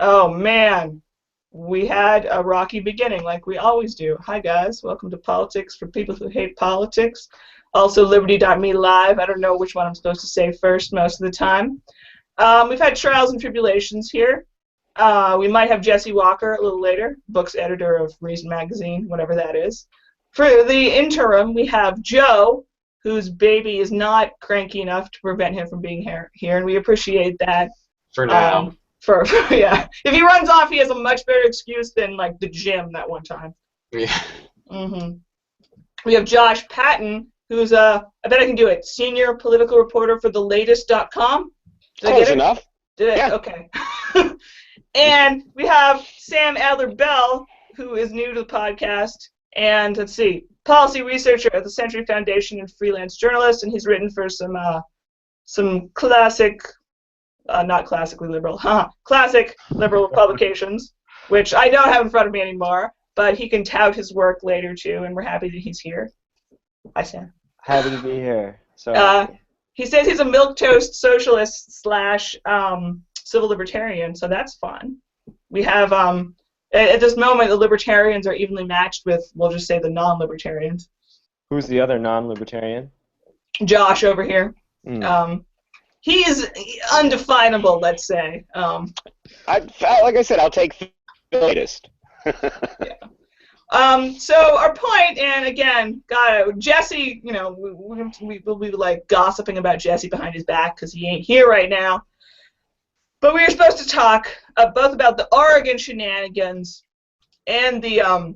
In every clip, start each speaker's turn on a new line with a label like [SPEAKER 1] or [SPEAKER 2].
[SPEAKER 1] Oh man, we had a rocky beginning like we always do. Hi guys, welcome to Politics for People Who Hate Politics. Also Liberty.me live. I don't know which one I'm supposed to say first most of the time. We've had trials and tribulations here. We might have Jesse Walker a little later, book's editor of Reason Magazine, whatever that is. For the interim, we have Joe, whose baby is not cranky enough to prevent him from being here, and we appreciate that.
[SPEAKER 2] For now.
[SPEAKER 1] Yeah, if he runs off, he has a much better excuse than like the gym that one time.
[SPEAKER 2] Yeah.
[SPEAKER 1] We have Josh Patton, who's I bet I can do it, senior political reporter for thelatest.com.
[SPEAKER 3] Close enough.
[SPEAKER 1] Did I?
[SPEAKER 3] Yeah.
[SPEAKER 1] Okay. And we have Sam Adler-Bell, who is new to the podcast, and let's see, policy researcher at the Century Foundation and freelance journalist, and he's written for some classic. Not classically liberal, classic liberal publications, which I don't have in front of me anymore, but he can tout his work later too, and we're happy that he's here. Hi, Sam.
[SPEAKER 4] Happy to be here. So
[SPEAKER 1] he says he's a milquetoast socialist slash civil libertarian, so that's fun. We have, at this moment, the libertarians are evenly matched with, we'll just say, the non-libertarians.
[SPEAKER 4] Who's the other non-libertarian?
[SPEAKER 1] Josh over here. He's undefinable, let's say.
[SPEAKER 3] Like I said, I'll take the latest.
[SPEAKER 1] Yeah. So our point, and again, Jesse, we'll be like gossiping about Jesse behind his back because he ain't here right now. But we were supposed to talk both about the Oregon shenanigans and the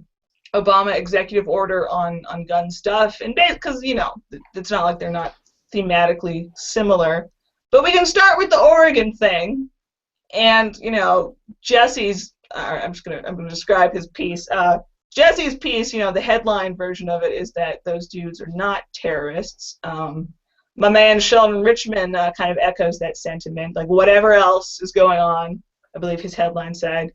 [SPEAKER 1] Obama executive order on gun stuff, and because it's not like they're not thematically similar. But we can start with the Oregon thing, and Jesse's. I'm gonna describe his piece. Jesse's piece, the headline version of it is that those dudes are not terrorists. My man Sheldon Richman kind of echoes that sentiment. Like whatever else is going on, I believe his headline said,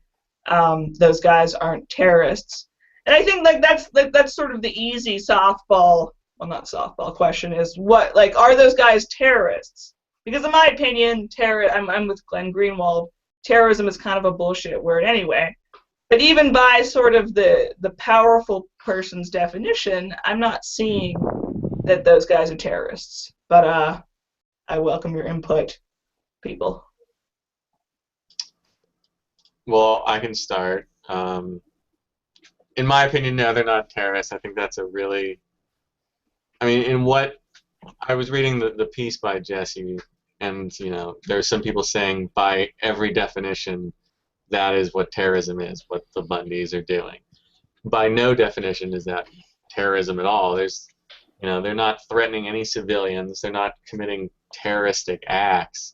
[SPEAKER 1] those guys aren't terrorists. And I think that's sort of the easy softball. Well, not softball question is are those guys terrorists? Because in my opinion, I'm with Glenn Greenwald, terrorism is kind of a bullshit word anyway. But even by sort of the powerful person's definition, I'm not seeing that those guys are terrorists. But I welcome your input, people.
[SPEAKER 2] Well, I can start. In my opinion, no, they're not terrorists. I think that's I was reading the piece by Jesse, and there's some people saying by every definition that is what terrorism is, what the Bundys are doing. By no definition is that terrorism at all. They're not threatening any civilians. They're not committing terroristic acts.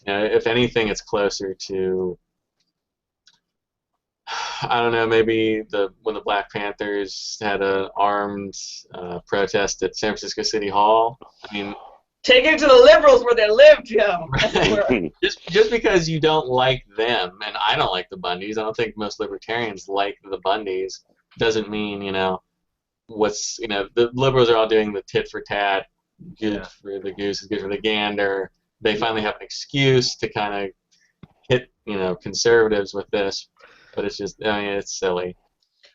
[SPEAKER 2] If anything, it's closer to, I don't know, maybe when the Black Panthers had an armed protest at San Francisco City Hall. I mean,
[SPEAKER 1] take it to the liberals where they live, Joe.
[SPEAKER 2] Right. Just because you don't like them, and I don't like the Bundys, I don't think most libertarians like the Bundys, doesn't mean, the liberals are all doing the tit for tat, good for the goose is good for the gander. They finally have an excuse to kind of hit, conservatives with this, but it's just, it's silly.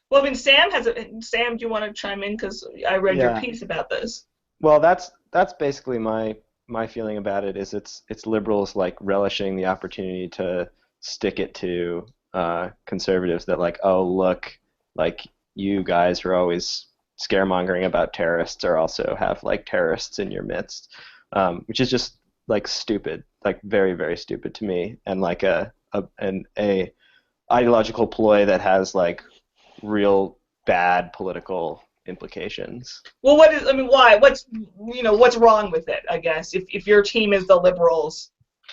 [SPEAKER 1] Well, I mean, Sam, do you want to chime in? Because I read your piece about this.
[SPEAKER 4] Well, that's basically my feeling about it. Is it's liberals like relishing the opportunity to stick it to conservatives that oh look, you guys who are always scaremongering about terrorists or also have terrorists in your midst, which is just stupid, very, very stupid to me, and an ideological ploy that has real bad political implications.
[SPEAKER 1] Well, why? What's wrong with it? I guess if your team is the liberals,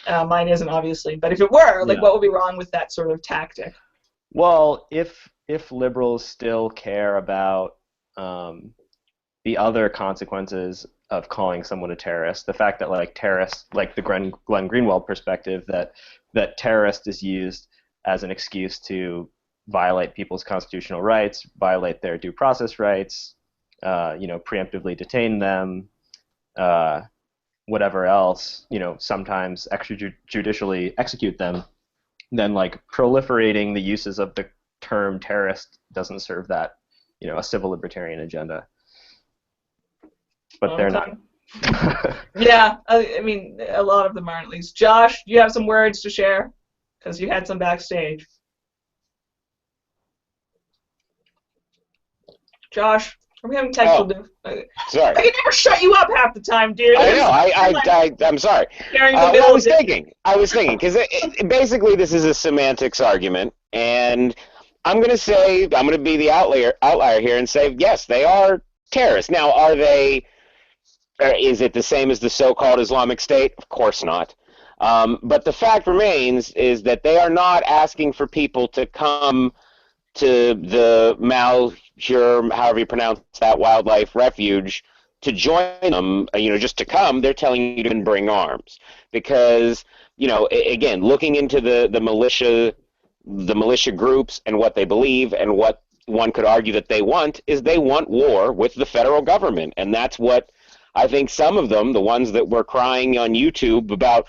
[SPEAKER 1] mine isn't obviously, but if it were, what would be wrong with that sort of tactic?
[SPEAKER 4] Well, if liberals still care about the other consequences of calling someone a terrorist, the fact that terrorists, the Glenn Greenwald perspective, that terrorist is used as an excuse to violate people's constitutional rights, violate their due process rights, preemptively detain them, whatever else, sometimes extrajudicially execute them. then like proliferating the uses of the term terrorist doesn't serve that, a civil libertarian agenda. But they're not.
[SPEAKER 1] Yeah, I mean, a lot of them are at least. Josh, do you have some words to share? Because you had some backstage. Josh, are we having technical difficulties?
[SPEAKER 3] Sorry.
[SPEAKER 1] I can never shut you up half the time, dude.
[SPEAKER 3] I know. I'm sorry. I was thinking, because basically this is a semantics argument, and I'm going to be the outlier here and say, yes, they are terrorists. Now, is it the same as the so-called Islamic State? Of course not. But the fact remains is that they are not asking for people to come to the Malheur, however you pronounce that, wildlife refuge, to join them, just to come. They're telling you to bring arms. Because, again, looking into the militia groups and what they believe and what one could argue that they want war with the federal government. And that's what I think some of them, the ones that were crying on YouTube about,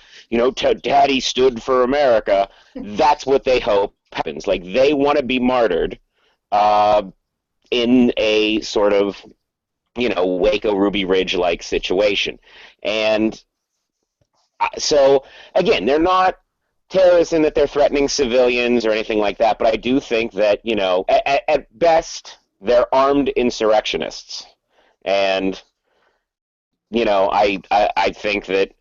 [SPEAKER 3] Daddy stood for America, that's what they hope happens. Like, they want to be martyred in a sort of, Waco Ruby Ridge-like situation. And so, again, they're not terrorists in that they're threatening civilians or anything like that, but I do think that, at best, they're armed insurrectionists. And I think that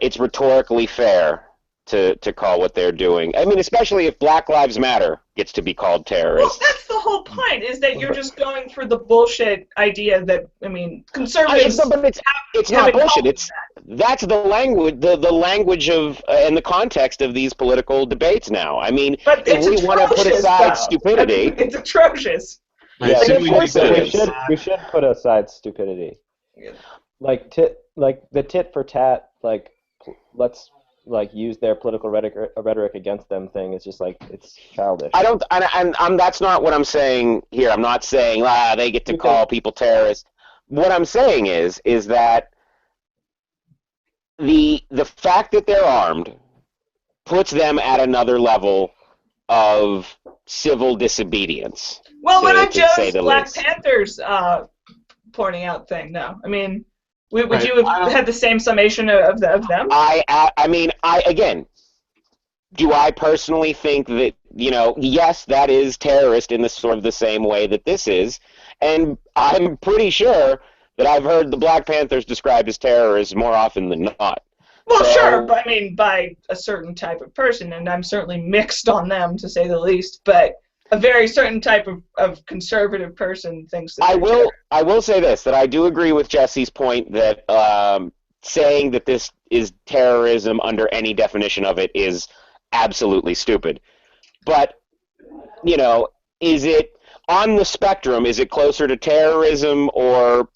[SPEAKER 3] it's rhetorically fair to call what they're doing. I mean, especially if Black Lives Matter gets to be called terrorists.
[SPEAKER 1] Well, that's the whole point, is that you're just going for the bullshit idea that, conservatives...
[SPEAKER 3] But it's not bullshit. That's the language, the language of and the context of these political debates now. I mean,
[SPEAKER 1] but
[SPEAKER 3] if we want to put aside stupidity...
[SPEAKER 1] It's atrocious.
[SPEAKER 4] Yeah, we should put aside stupidity.
[SPEAKER 1] Yeah.
[SPEAKER 4] Like the tit for tat, let's use their political rhetoric against them thing is just it's childish.
[SPEAKER 3] That's not what I'm saying here. I'm not saying they get to call people terrorists. What I'm saying is that the fact that they're armed puts them at another level of civil disobedience.
[SPEAKER 1] Well, what on Joe's Black Panthers pointing out thing? No, I mean, would you have had the same summation of them?
[SPEAKER 3] Again, do I personally think that yes, that is terrorist in the sort of the same way that this is, and I'm pretty sure that I've heard the Black Panthers described as terrorists more often than not.
[SPEAKER 1] Well, sure, but by a certain type of person, and I'm certainly mixed on them, to say the least, but a very certain type of conservative person thinks that
[SPEAKER 3] I will say this, that I do agree with Jesse's point that saying that this is terrorism under any definition of it is absolutely stupid. But, is it on the spectrum, is it closer to terrorism or,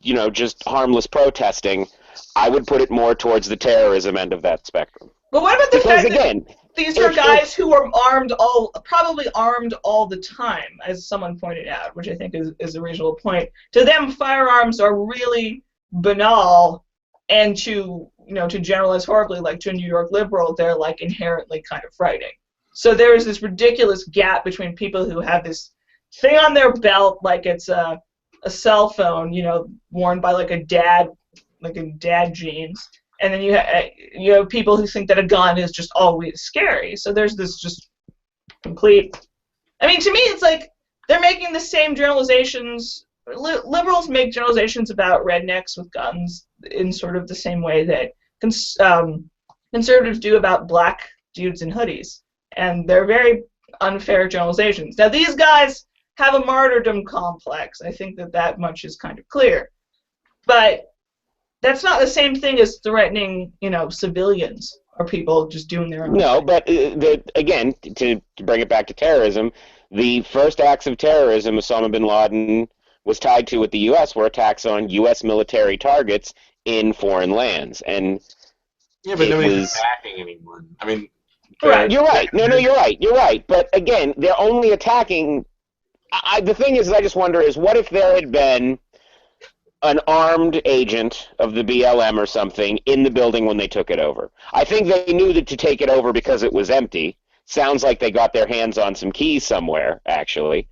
[SPEAKER 3] just harmless protesting? I would put it more towards the terrorism end of that spectrum.
[SPEAKER 1] But what about the fact that these are guys who are probably armed all the time, as someone pointed out, which I think is a reasonable point. To them, firearms are really banal, and to generalize horribly, like to a New York liberal, they're inherently kind of frightening. So there is this ridiculous gap between people who have this thing on their belt, like it's a cell phone, worn by a dad jeans, and then you have people who think that a gun is just always scary. So there's this just complete... I mean, to me, it's they're making the same generalizations. Liberals make generalizations about rednecks with guns in sort of the same way that conservatives do about black dudes in hoodies. And they're very unfair generalizations. Now, these guys have a martyrdom complex. I think that much is kind of clear. But that's not the same thing as threatening, civilians or people just doing their own
[SPEAKER 3] No,
[SPEAKER 1] thing.
[SPEAKER 3] but again, to bring it back to terrorism, the first acts of terrorism Osama bin Laden was tied to with the U.S. were attacks on U.S. military targets in foreign lands. And
[SPEAKER 2] yeah, but nobody's attacking anyone. I mean,
[SPEAKER 3] you're right. No, you're right. You're right. But again, they're only attacking. The thing is, I just wonder is, what if there had been an armed agent of the BLM or something in the building when they took it over. I think they knew that to take it over because it was empty. Sounds like they got their hands on some keys somewhere, actually.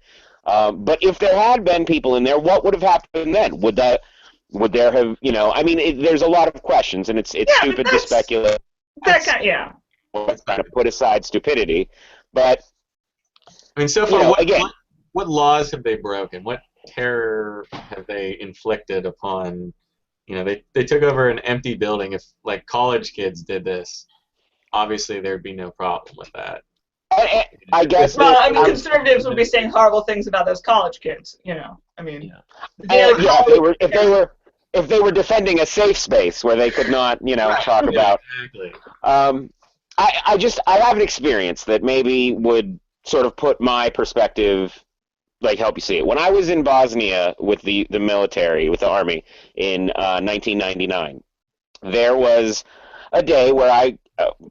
[SPEAKER 3] But if there had been people in there, what would have happened then? Would there have, I mean, there's a lot of questions, and it's stupid to speculate.
[SPEAKER 1] Yeah.
[SPEAKER 3] Trying to put aside stupidity, but
[SPEAKER 2] I mean, so far,
[SPEAKER 3] again,
[SPEAKER 2] what laws have they broken? What terror have they inflicted upon? They took over an empty building. If like college kids did this, obviously there'd be no problem with that.
[SPEAKER 3] I guess.
[SPEAKER 1] Well, I mean, conservatives would be saying horrible things about those college kids. I mean,
[SPEAKER 3] if they were defending a safe space where they could not, talk about.
[SPEAKER 2] Exactly.
[SPEAKER 3] I have an experience that maybe would sort of put my perspective, like help you see it. When I was in Bosnia with the military, with the army in 1999, there was a day where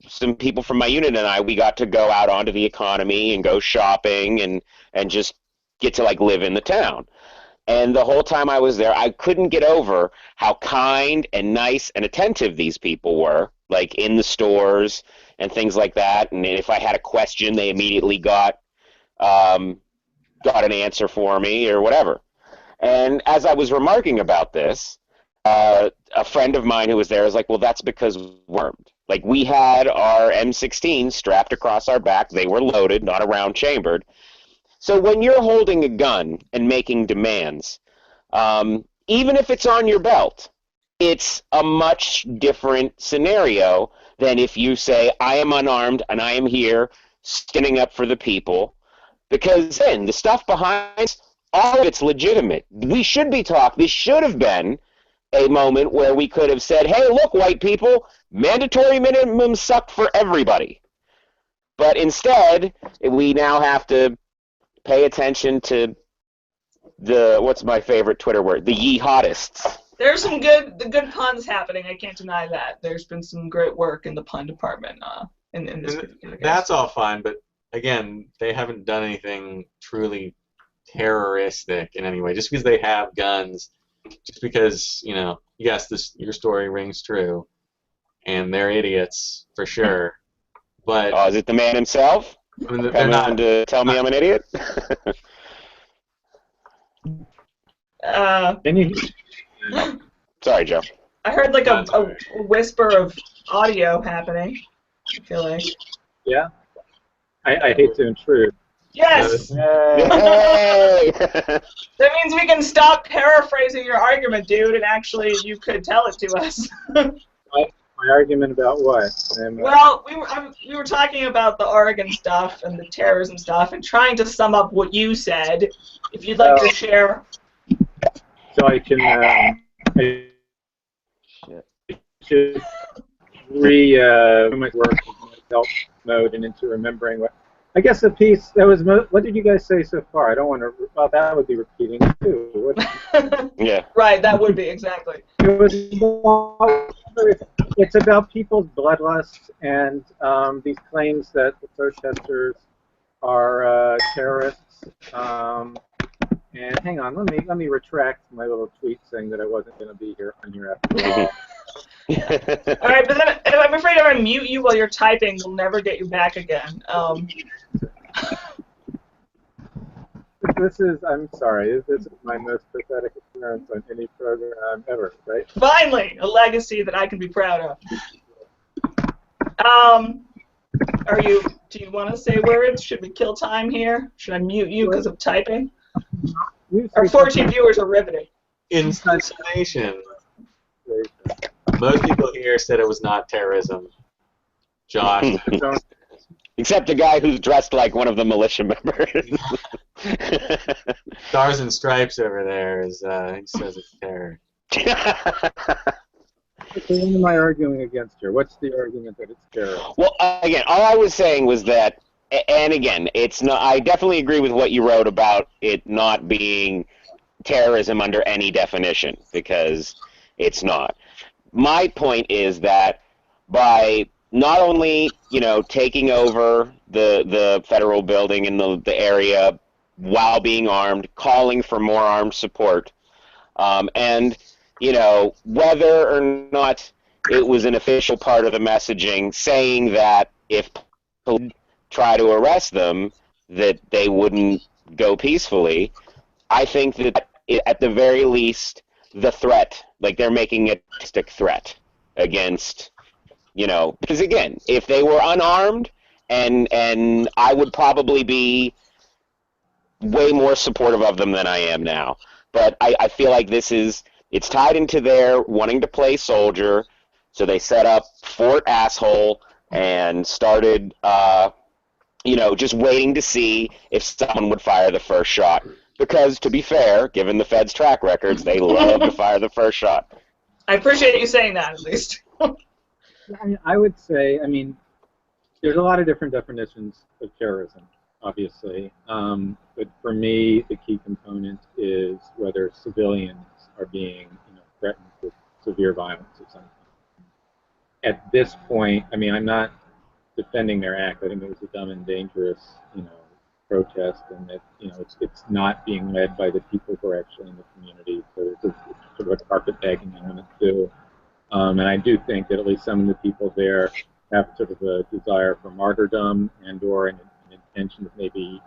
[SPEAKER 3] some people from my unit and we got to go out onto the economy and go shopping and just get to like live in the town. And the whole time I was there, I couldn't get over how kind and nice and attentive these people were, like in the stores and things like that. And if I had a question, they immediately got an answer for me or whatever. And as I was remarking about this, a friend of mine who was there was like, well, that's because we're armed. Like, we had our M16 strapped across our back. They were loaded, not around chambered. So when you're holding a gun and making demands, even if it's on your belt, it's a much different scenario than if you say, I am unarmed and I am here standing up for the people. Because then the stuff behind all of it's legitimate. We should be talking. This should have been a moment where we could have said, hey, look, white people, mandatory minimum sucked for everybody. But instead, we now have to pay attention to what's my favorite Twitter word, the jihadists.
[SPEAKER 1] There's some good puns happening. I can't deny that. There's been some great work in the pun department in this particular case.
[SPEAKER 2] That's all fine, but again, they haven't done anything truly terroristic in any way. Just because they have guns, just because, yes, your story rings true, and they're idiots for sure. But
[SPEAKER 3] is it the man himself?
[SPEAKER 2] I mean,
[SPEAKER 3] Coming on to tell me I'm an idiot? Sorry, Joe.
[SPEAKER 1] I heard like a whisper of audio happening. I feel like.
[SPEAKER 5] Yeah. I hate to intrude.
[SPEAKER 1] Yes!
[SPEAKER 3] Yay!
[SPEAKER 1] That means we can stop paraphrasing your argument, dude, and actually you could tell it to us.
[SPEAKER 5] My argument about what?
[SPEAKER 1] Well, we were talking about the Oregon stuff and the terrorism stuff and trying to sum up what you said. If you'd like to share.
[SPEAKER 5] So I can I should my work in self mode and into remembering what. I guess the piece that was. What did you guys say so far? I don't want to. Well, that would be repeating too.
[SPEAKER 3] Yeah.
[SPEAKER 1] Right. That would be exactly.
[SPEAKER 5] It's about people's bloodlust and these claims that the protesters are terrorists. And hang on, let me retract my little tweet saying that I wasn't going to be here after all.
[SPEAKER 1] All right, but then I'm afraid if I mute you while you're typing, we'll never get you back again.
[SPEAKER 5] I'm sorry, this is my most pathetic appearance on any program ever, right?
[SPEAKER 1] Finally, a legacy that I can be proud of. Do you want to say words? Should we kill time here? Should I mute you because of typing? Our 14 viewers are riveting.
[SPEAKER 2] In summation, most people here said it was not terrorism. Josh.
[SPEAKER 3] Except a guy who's dressed like one of the militia members.
[SPEAKER 2] Stars and Stripes over there he says it's terror.
[SPEAKER 5] What am I arguing against here? What's the argument that it's terror?
[SPEAKER 3] Well, again, all I was saying was that, and again, it's not. I definitely agree with what you wrote about it not being terrorism under any definition, because it's not. My point is that by not only, taking over the federal building in the area while being armed, calling for more armed support, And, you know, whether or not it was an official part of the messaging saying that if police try to arrest them, that they wouldn't go peacefully, I think that at the very least, the threat, like they're making it a stick threat against, you know, because again, if they were unarmed, and I would probably be way more supportive of them than I am now. But I feel like it's tied into their wanting to play soldier, so they set up Fort Asshole and started, you know, just waiting to see if someone would fire the first shot. Because, to be fair, given the Fed's track records, they love to fire the first shot.
[SPEAKER 1] I appreciate you saying that, at least.
[SPEAKER 5] I would say, I mean, there's a lot of different definitions of terrorism, obviously. But for me, the key component is whether civilians are being, you know, threatened with severe violence of some kind. At this point, I mean, I'm not defending their act. I think it was a dumb and dangerous, you know, protest, and that, you know, it's not being led by the people who are actually in the community. So it's sort of a carpetbagging element too. And I do think that at least some of the people there have sort of a desire for martyrdom and/or an intention of maybe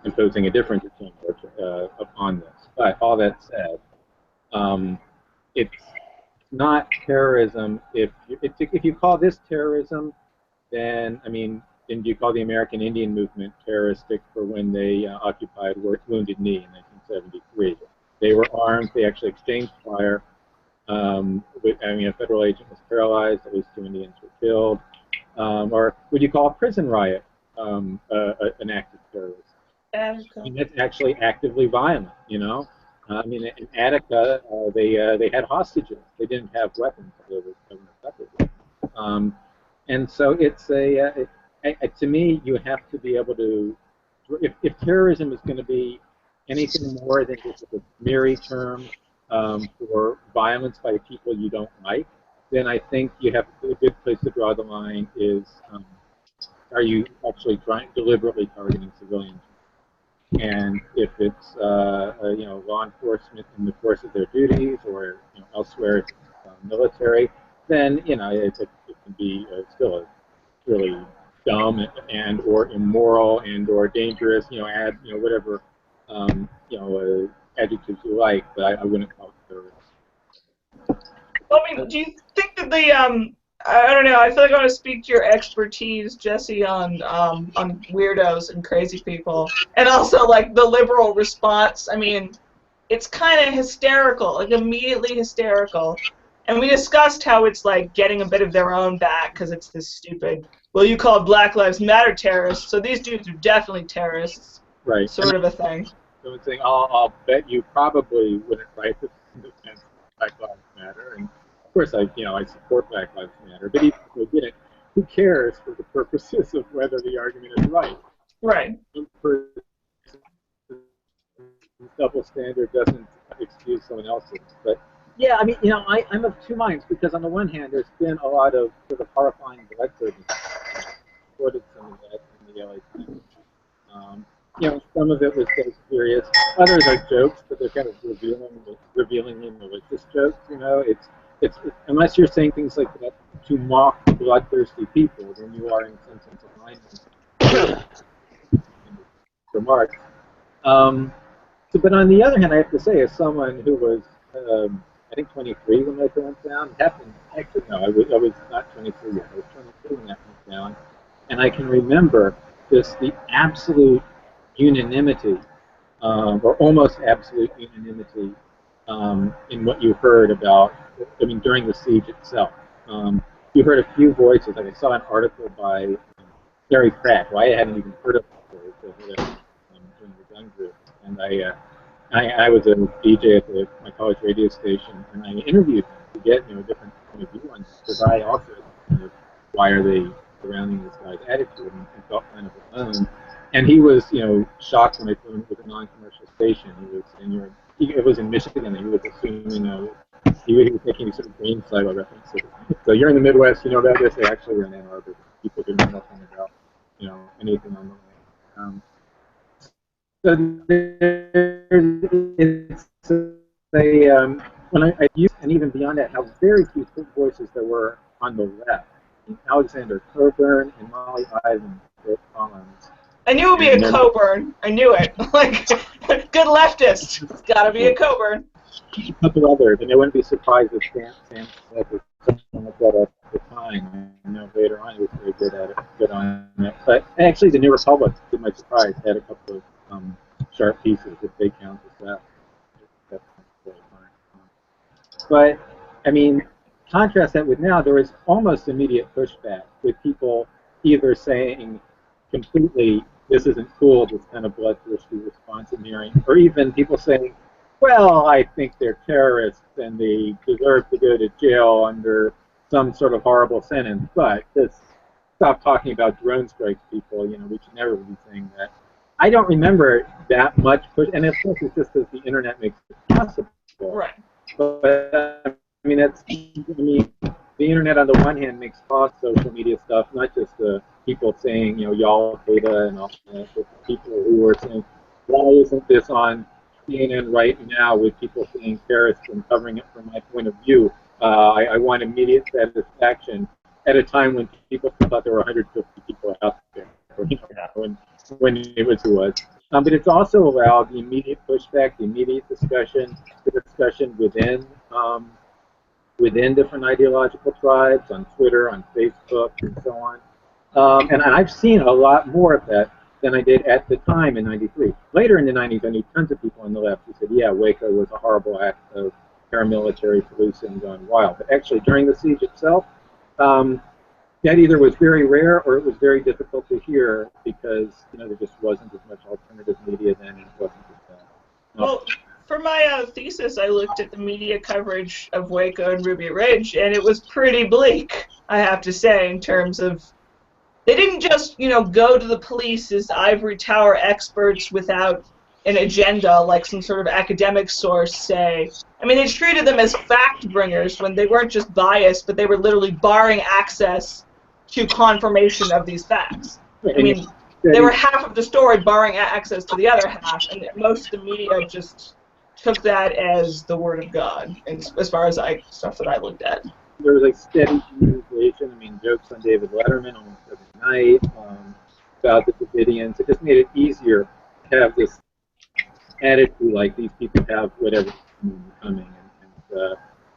[SPEAKER 5] imposing a different agenda upon this. But all that said, it's not terrorism. If you call this terrorism, then I mean, then you call the American Indian Movement terroristic for when they occupied Wounded Knee in 1973. They were armed. They actually exchanged fire. I mean, a federal agent was paralyzed. At least 2 Indians were killed. Or would you call a prison riot an act of terrorism? I mean, that's actually actively violent. You know, I mean, in Attica, they had hostages. They didn't have weapons. They were weapons. And so it's to me, you have to be able to, if terrorism is going to be anything more than just a mere term for violence by people you don't like, then I think you have a good place to draw the line is, are you actually deliberately targeting civilians? And if it's you know, law enforcement in the course of their duties, or, you know, elsewhere it's military, then, you know, it can be still a really dumb and/or immoral and/or dangerous, you know, add, you know, whatever you know, adjectives you like, but I wouldn't call it terrorism.
[SPEAKER 1] Well, I mean, do you think that the I don't know, I feel like I want to speak to your expertise, Jesse, on weirdos and crazy people, and also like the liberal response. I mean, it's kind of hysterical, like immediately hysterical. And we discussed how it's like getting a bit of their own back because it's this stupid, well, you called Black Lives Matter terrorists, so these dudes are definitely terrorists,
[SPEAKER 5] right?
[SPEAKER 1] Sort of a thing.
[SPEAKER 5] So it's saying, I'll bet you probably wouldn't write this in defense of Black Lives Matter, and of course I support Black Lives Matter, but even if we didn't, who cares for the purposes of whether the argument is right?
[SPEAKER 1] Right.
[SPEAKER 5] Double standard doesn't excuse someone else's, but yeah, I mean, you know, I'm of two minds, because on the one hand, there's been a lot of sort of horrifying blood. Reported some of that in the LAPD. You know, some of it was kind of serious. Others are jokes, but they're kind of revealingly malicious jokes. You know, it's unless you're saying things like that to mock bloodthirsty people, then you are in some sense of mind remarks. So, but on the other hand, I have to say, as someone who was, I think 23 when that went down, actually no, I was not 23 yet. I was 22 when that went down, and I can remember the absolute unanimity, or almost absolute unanimity, in what you heard about, I mean, during the siege itself. You heard a few voices. Like I saw an article by Gary Pratt, who I hadn't even heard of before, during the gun group, and I was a DJ at my college radio station, and I interviewed him to get, you know, a different point of view on this, because I also, you know, why are they surrounding this guy's attitude, and felt kind of alone. And he was, you know, shocked when I told him it was a non-commercial station. It was in Michigan, and he was assuming, he was making these sort of green silo references. So you're in the Midwest, you know about this. They actually were in Ann Arbor. People didn't know nothing about, you know, anything on the land. So when I used, and even beyond that, how very few voices there were on the left. Alexander Coburn and Molly Ivins wrote columns.
[SPEAKER 1] I knew it would be a Coburn. I knew it. Like, good leftist. It's got to be a Coburn.
[SPEAKER 5] A couple others, and I wouldn't be surprised if Sam Smith was something like that at the time. I know later on he was very good at it, good on it. But actually, the New Republic, to my surprise, had a couple of sharp pieces, if they count as that. That's really fine. But I mean, contrast that with now, there is almost immediate pushback with people either saying completely, this isn't cool, this kind of bloodthirsty response I'm hearing, or even people saying, well, I think they're terrorists and they deserve to go to jail under some sort of horrible sentence, but just stop talking about drone strikes, people, you know, we should never be saying that. I don't remember that much push, and of course it's just as the internet makes it possible.
[SPEAKER 1] Right.
[SPEAKER 5] But I mean, the internet on the one hand makes cross social media stuff, not just people saying, you know, y'all data and all that, but people who are saying, why isn't this on CNN right now with people saying terrorists and covering it from my point of view? I want immediate satisfaction at a time when people thought there were 150 people out there when it was. But it's also allowed the immediate pushback, the immediate discussion, the discussion within different ideological tribes, on Twitter, on Facebook, and so on. And I've seen a lot more of that than I did at the time in '93. Later in the '90s, I knew tons of people on the left who said, yeah, Waco was a horrible act of paramilitary policing gone wild. But actually, during the siege itself, that either was very rare or it was very difficult to hear because, you know, there just wasn't as much alternative media then, and it wasn't as
[SPEAKER 1] Well, for my thesis, I looked at the media coverage of Waco and Ruby Ridge, and it was pretty bleak, I have to say, in terms of they didn't just, you know, go to the police as ivory tower experts without an agenda, like some sort of academic source say. I mean, they treated them as fact bringers when they weren't just biased, but they were literally barring access to confirmation of these facts. I mean, they were half of the story barring access to the other half, and most of the media just took that as the word of God, as far as stuff that I looked at.
[SPEAKER 5] There was a steady communication. I mean, jokes on David Letterman almost every night about the Davidians. It just made it easier to have this attitude like these people have whatever coming,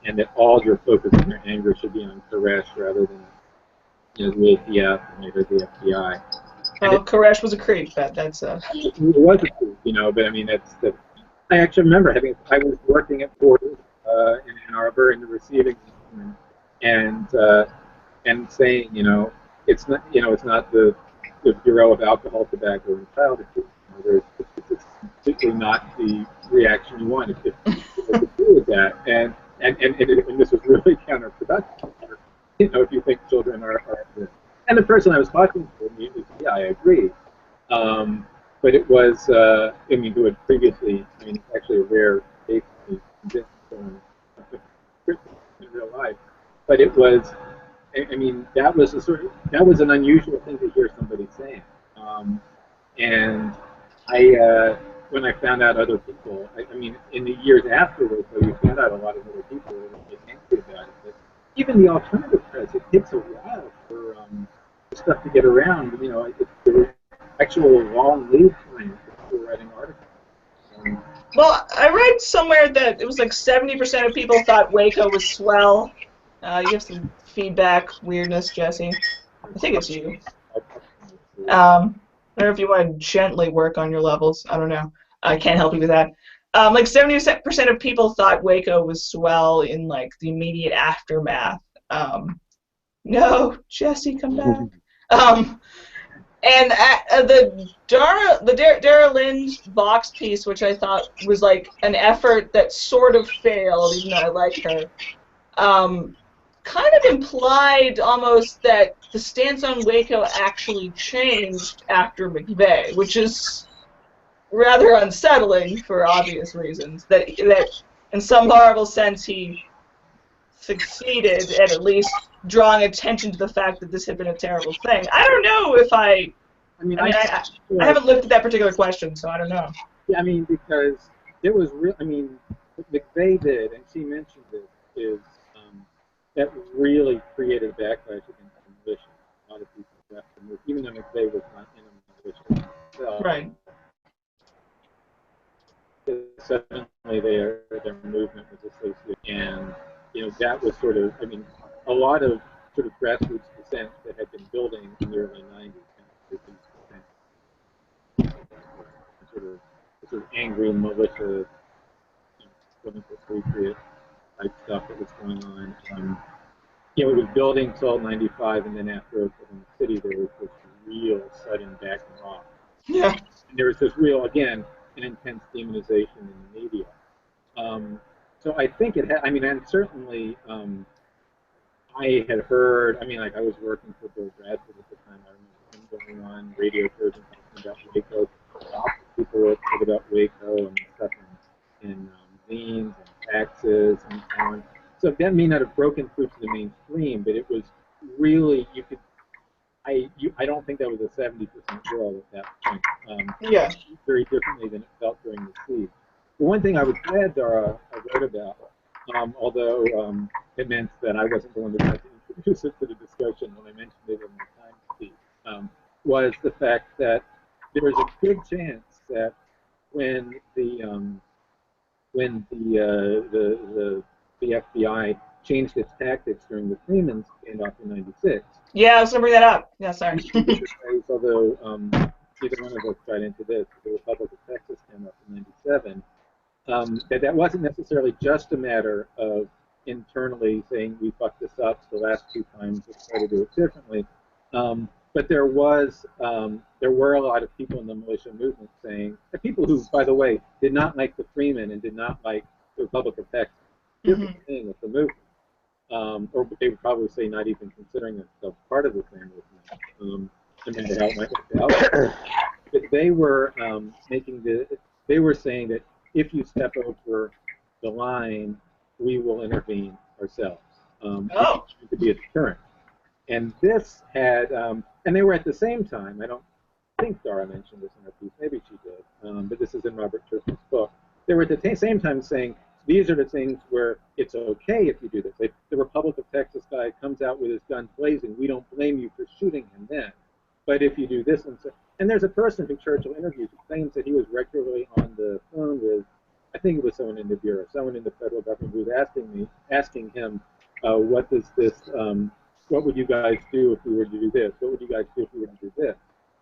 [SPEAKER 5] and that all your focus and your anger should be on Koresh rather than, you know, the ATF and later the FBI.
[SPEAKER 1] Well, Koresh was a creep. That's
[SPEAKER 5] It was a creep, you know, but I mean, I actually remember I was working at Borders in Ann Arbor in the receiving room, and saying, you know, it's not the Bureau of Alcohol, Tobacco, and Child Abuse. You know, it's particularly not the reaction you want to do with that, and this was really counterproductive. You know, if you think children are and the person I was talking to immediately said, yeah, I agree. But it was, I mean, who had previously, I mean, it's actually a rare case to be convinced someone in real life. But it was, I mean, that was an unusual thing to hear somebody saying. And when I found out other people, I mean, in the years afterwards, so you found out a lot of other people who were angry about it. But even the alternative press, it takes a while for stuff to get around. You know, there were actual long lead times for writing articles.
[SPEAKER 1] Well, I read somewhere that it was like 70% of people thought Waco was swell. You have some feedback weirdness, Jesse. I think it's you. I don't know if you want to gently work on your levels. I don't know. I can't help you with that. Like 70% of people thought Waco was swell in like the immediate aftermath. No, Jesse, come back. And the Dara Lind Vox piece, which I thought was like an effort that sort of failed, even though I like her, kind of implied almost that the stance on Waco actually changed after McVeigh, which is rather unsettling for obvious reasons. That in some horrible sense he succeeded at least drawing attention to the fact that this had been a terrible thing. I don't know if I haven't looked at that particular question, so I don't know.
[SPEAKER 5] Yeah, I mean, because it was real. I mean, what McVeigh did, and she mentioned this, is that really created a backlash against the militia. A lot of people left the movement, even though McVeigh was not in a militia himself.
[SPEAKER 1] Right.
[SPEAKER 5] Suddenly their movement was associated, and that was sort of, I mean, a lot of sort of grassroots dissent that had been building in the early 90s, sort of angry militia, quote-unquote patriot type stuff that was going on. It was building till 95, and then after Oklahoma City, there was this real sudden backing off.
[SPEAKER 1] Yeah.
[SPEAKER 5] And there was this real, again, an intense demonization in the media. So I think it had, I mean, and certainly I had heard, I mean, like I was working for Bill Bradford at the time. I remember him going on radio shows and talking about Waco. People were talking about Waco and stuff in zines and taxes and so on. So that may not have broken through to the mainstream, but it was really, you could, I don't think that was a 70% bill at that point.
[SPEAKER 1] Yeah.
[SPEAKER 5] Very differently than it felt during the siege. The one thing I was glad, Dara, I wrote about, although it meant that I wasn't going to try to introduce it to the discussion when I mentioned it in my time speech, was the fact that there was a good chance that when the FBI changed its tactics during the Freeman standoff in '96.
[SPEAKER 1] Yeah, I was gonna bring that up. Yeah, sorry.
[SPEAKER 5] Although neither one of us got into this, the Republic of Texas standoff in '97, that wasn't necessarily just a matter of internally saying we fucked this up the last two times, let's try to do it differently. But there were a lot of people in the militia movement saying, people who, by the way, did not like the Freemen and did not like the Republic of Texas, different thing with the movement. Or they would probably say not even considering themselves part of the same movement, no matter how it might work out. But they were they were saying that if you step over the line, we will intervene ourselves. To be a deterrent. And this had, and they were at the same time, I don't think Dara mentioned this in her piece, maybe she did, but this is in Robert Churchill's book. They were at the same time saying, these are the things where it's okay if you do this. If the Republic of Texas guy comes out with his guns blazing, we don't blame you for shooting him then. But if you do this and there's a person who Churchill interviews who claims that he was regularly on the phone with, I think it was someone in the Bureau, someone in the federal government who was asking him, what does this, what would you guys do if we were to do this? What would you guys do if we were to do this?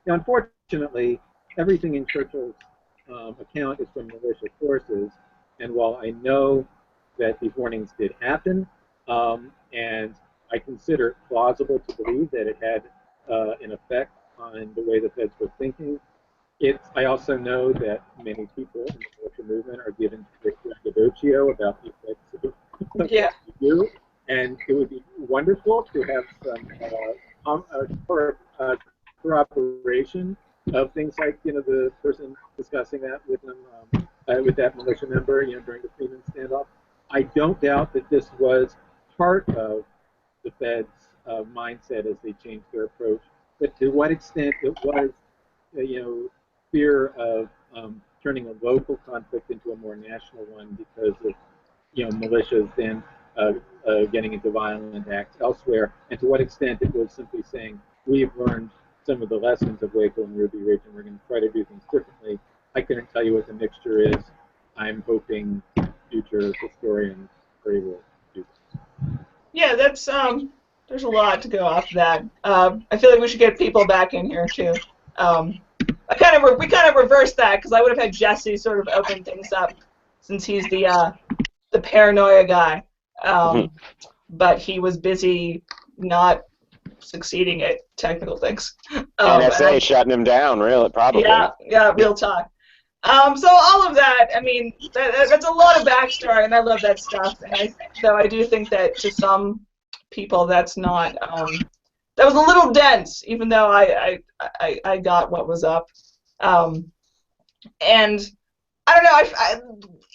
[SPEAKER 5] Now, unfortunately, everything in Churchill's account is from militia sources, and while I know that these warnings did happen, and I consider it plausible to believe that it had an effect on the way the feds were thinking, I also know that many people in the militia movement are given braggadocio about the effects of what they do, and it would be wonderful to have some corroboration of things like, the person discussing that with them, with that militia member, during the Freeman standoff. I don't doubt that this was part of the Fed's mindset as they changed their approach, but to what extent it was, fear of turning a local conflict into a more national one because of, militias then getting into violent acts elsewhere, and to what extent it was simply saying, we've learned some of the lessons of Waco and Ruby Ridge, and we're going to try to do things differently. I couldn't tell you what the mixture is. I'm hoping future historians will do that.
[SPEAKER 1] Yeah, that's there's a lot to go off that. I feel like we should get people back in here too. We kind of reversed that because I would have had Jesse sort of open things up since he's the paranoia guy, but he was busy not succeeding at technical things.
[SPEAKER 3] NSA shutting him down, really, probably.
[SPEAKER 1] Yeah, real talk. So all of that, I mean, that's a lot of backstory, and I love that stuff. And I do think that to some people, that's not. That was a little dense, even though I got what was up. And I don't know.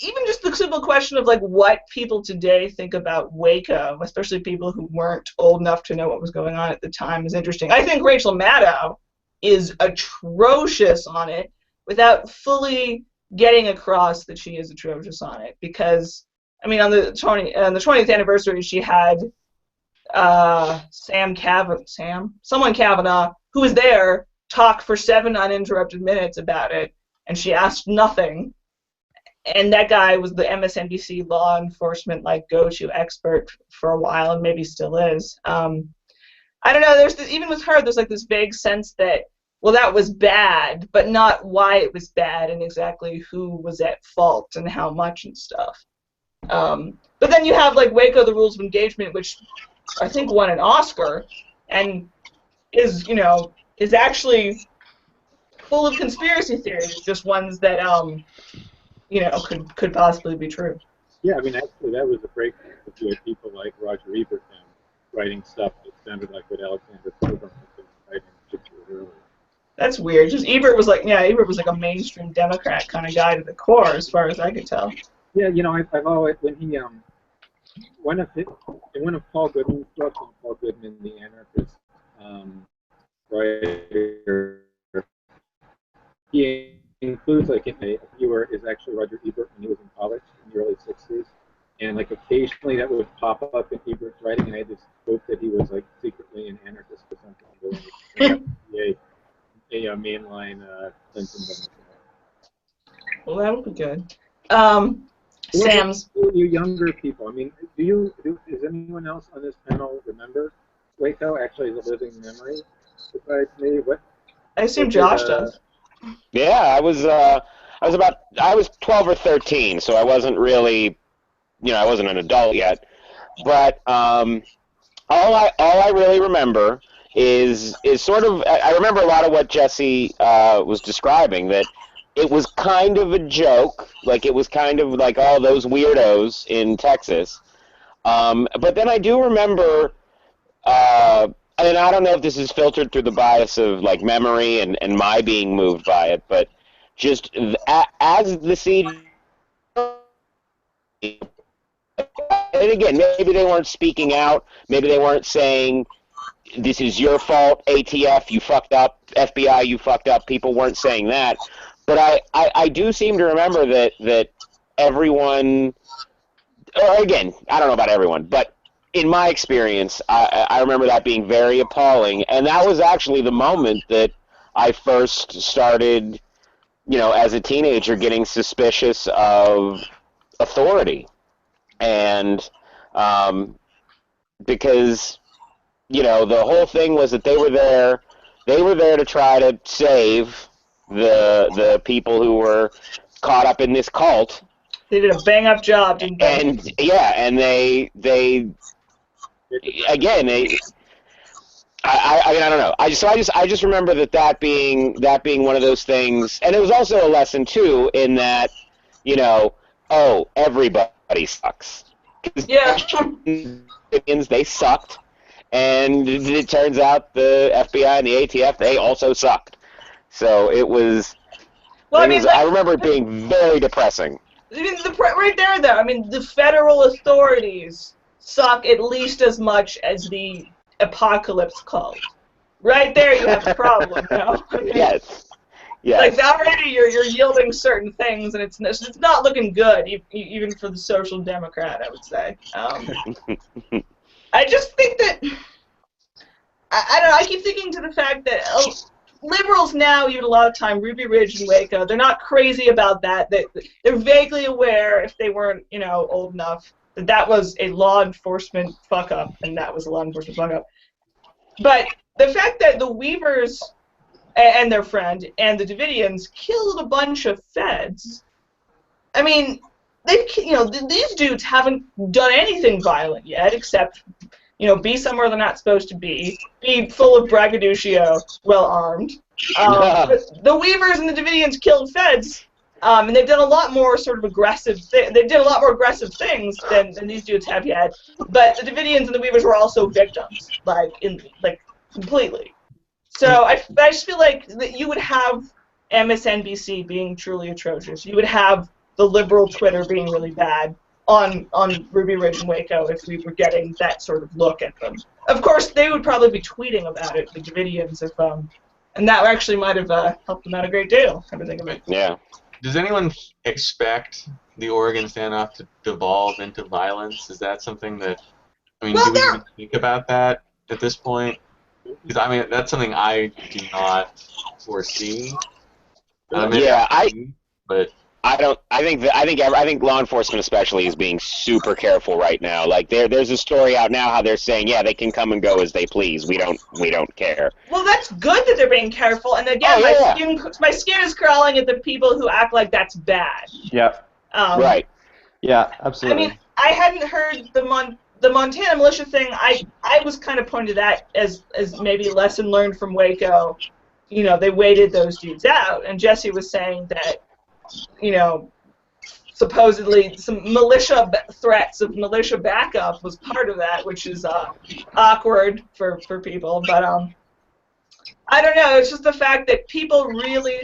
[SPEAKER 1] Even just the simple question of like what people today think about Waco, especially people who weren't old enough to know what was going on at the time, is interesting. I think Rachel Maddow is atrocious on it without fully getting across that she is atrocious on it, because I mean on the 20th anniversary she had someone Kavanaugh, who was there, talk for 7 uninterrupted minutes about it, and she asked nothing. And that guy was the MSNBC law enforcement go-to expert for a while, and maybe still is. I don't know. Even with her, there's this vague sense that, well, that was bad, but not why it was bad and exactly who was at fault and how much and stuff. But then you have Waco: The Rules of Engagement, which I think won an Oscar, and is actually full of conspiracy theories, just ones that could possibly be true.
[SPEAKER 5] Yeah, I mean, actually, that was a breakthrough. You had people like Roger Ebert writing stuff that sounded like what Alexander Pilgrim had been writing 6 years earlier.
[SPEAKER 1] That's weird. Just Ebert was Ebert was a mainstream Democrat kind of guy to the core, as far as I could tell. Yeah,
[SPEAKER 5] I've always, when he one of Paul Goodman's books, Paul Goodman, the anarchist writer, he includes a viewer is actually Roger Ebert when he was in college in the early 60s, and occasionally that would pop up in Ebert's writing, and I just hope that he was secretly an anarchist or something, a mainline Clinton Democrat.
[SPEAKER 1] Well, that would be good. Sam's.
[SPEAKER 5] You younger people, I mean, does anyone else on this panel remember Waco actually as a living memory besides me?
[SPEAKER 1] I assume Josh does.
[SPEAKER 3] Yeah, I was 12 or 13, so I wasn't really, I wasn't an adult yet. But all I really remember is sort of, I remember a lot of what Jesse was describing, that it was kind of a joke, it was kind of all those weirdos in Texas. But then I do remember, and I don't know if this is filtered through the bias of memory and my being moved by it, but just as the siege, and again, maybe they weren't speaking out, maybe they weren't saying, this is your fault, ATF, you fucked up, FBI, you fucked up, people weren't saying that, but I do seem to remember that everyone, or again, I don't know about everyone, but in my experience, I remember that being very appalling, and that was actually the moment that I first started, as a teenager, getting suspicious of authority, and because, the whole thing was that they were there to try to save the people who were caught up in this cult.
[SPEAKER 1] They did a bang-up job, didn't they?
[SPEAKER 3] And yeah, and they again, I don't know. I just remember that being one of those things, and it was also a lesson too in that, everybody sucks.
[SPEAKER 1] Yeah.
[SPEAKER 3] They sucked, and it turns out the FBI and the ATF, they also sucked. So it was. Well, I remember it being very depressing.
[SPEAKER 1] I mean, right there, though. I mean, the federal authorities suck at least as much as the apocalypse cult. Right there, you have a problem.
[SPEAKER 3] Yes. Yes.
[SPEAKER 1] Already you're yielding certain things, and it's not looking good, even for the social democrat, I would say. I just think that I don't know. I keep thinking to the fact that liberals now, even a lot of time, Ruby Ridge and Waco, they're not crazy about that. They're vaguely aware, if they weren't, old enough, that was a law enforcement fuck-up, and that was a law enforcement fuck-up. But the fact that the Weavers and their friend and the Davidians killed a bunch of feds, I mean, these dudes haven't done anything violent yet, except be somewhere they're not supposed to be full of braggadocio, well-armed. The Weavers and the Davidians killed feds, and they've done a lot more sort of aggressive things than these dudes have yet. But the Davidians and the Weavers were also victims, completely. So I just feel like that you would have MSNBC being truly atrocious. You would have the liberal Twitter being really bad on Ruby Ridge and Waco if we were getting that sort of look at them. Of course, they would probably be tweeting about it, the Davidians, and that actually might have helped them out a great deal, come to think of it.
[SPEAKER 3] Yeah.
[SPEAKER 2] Does anyone expect the Oregon standoff to devolve into violence? Is that something that, I mean,
[SPEAKER 1] Well,
[SPEAKER 2] do we
[SPEAKER 1] there.
[SPEAKER 2] even think about that at this point? Because I mean, that's something I do not foresee. Maybe
[SPEAKER 3] Yeah,
[SPEAKER 2] I'm wrong, but
[SPEAKER 3] I don't. I think law enforcement especially is being super careful right now. Like there's a story out now how they're saying, yeah, they can come and go as they please. We don't care.
[SPEAKER 1] Well, that's good that they're being careful. And again,
[SPEAKER 3] Oh, yeah.
[SPEAKER 1] my skin is crawling at the people who act like that's bad.
[SPEAKER 4] Yep.
[SPEAKER 3] Right.
[SPEAKER 4] Yeah,
[SPEAKER 1] I
[SPEAKER 4] absolutely.
[SPEAKER 1] mean, I hadn't heard the Montana militia thing. I was kind of pointing to that as maybe a lesson learned from Waco. You know, they waited those dudes out, and Jesse was saying that, you know, supposedly some militia threats of militia backup was part of that, which is awkward for people. But I don't know. It's just the fact that people really,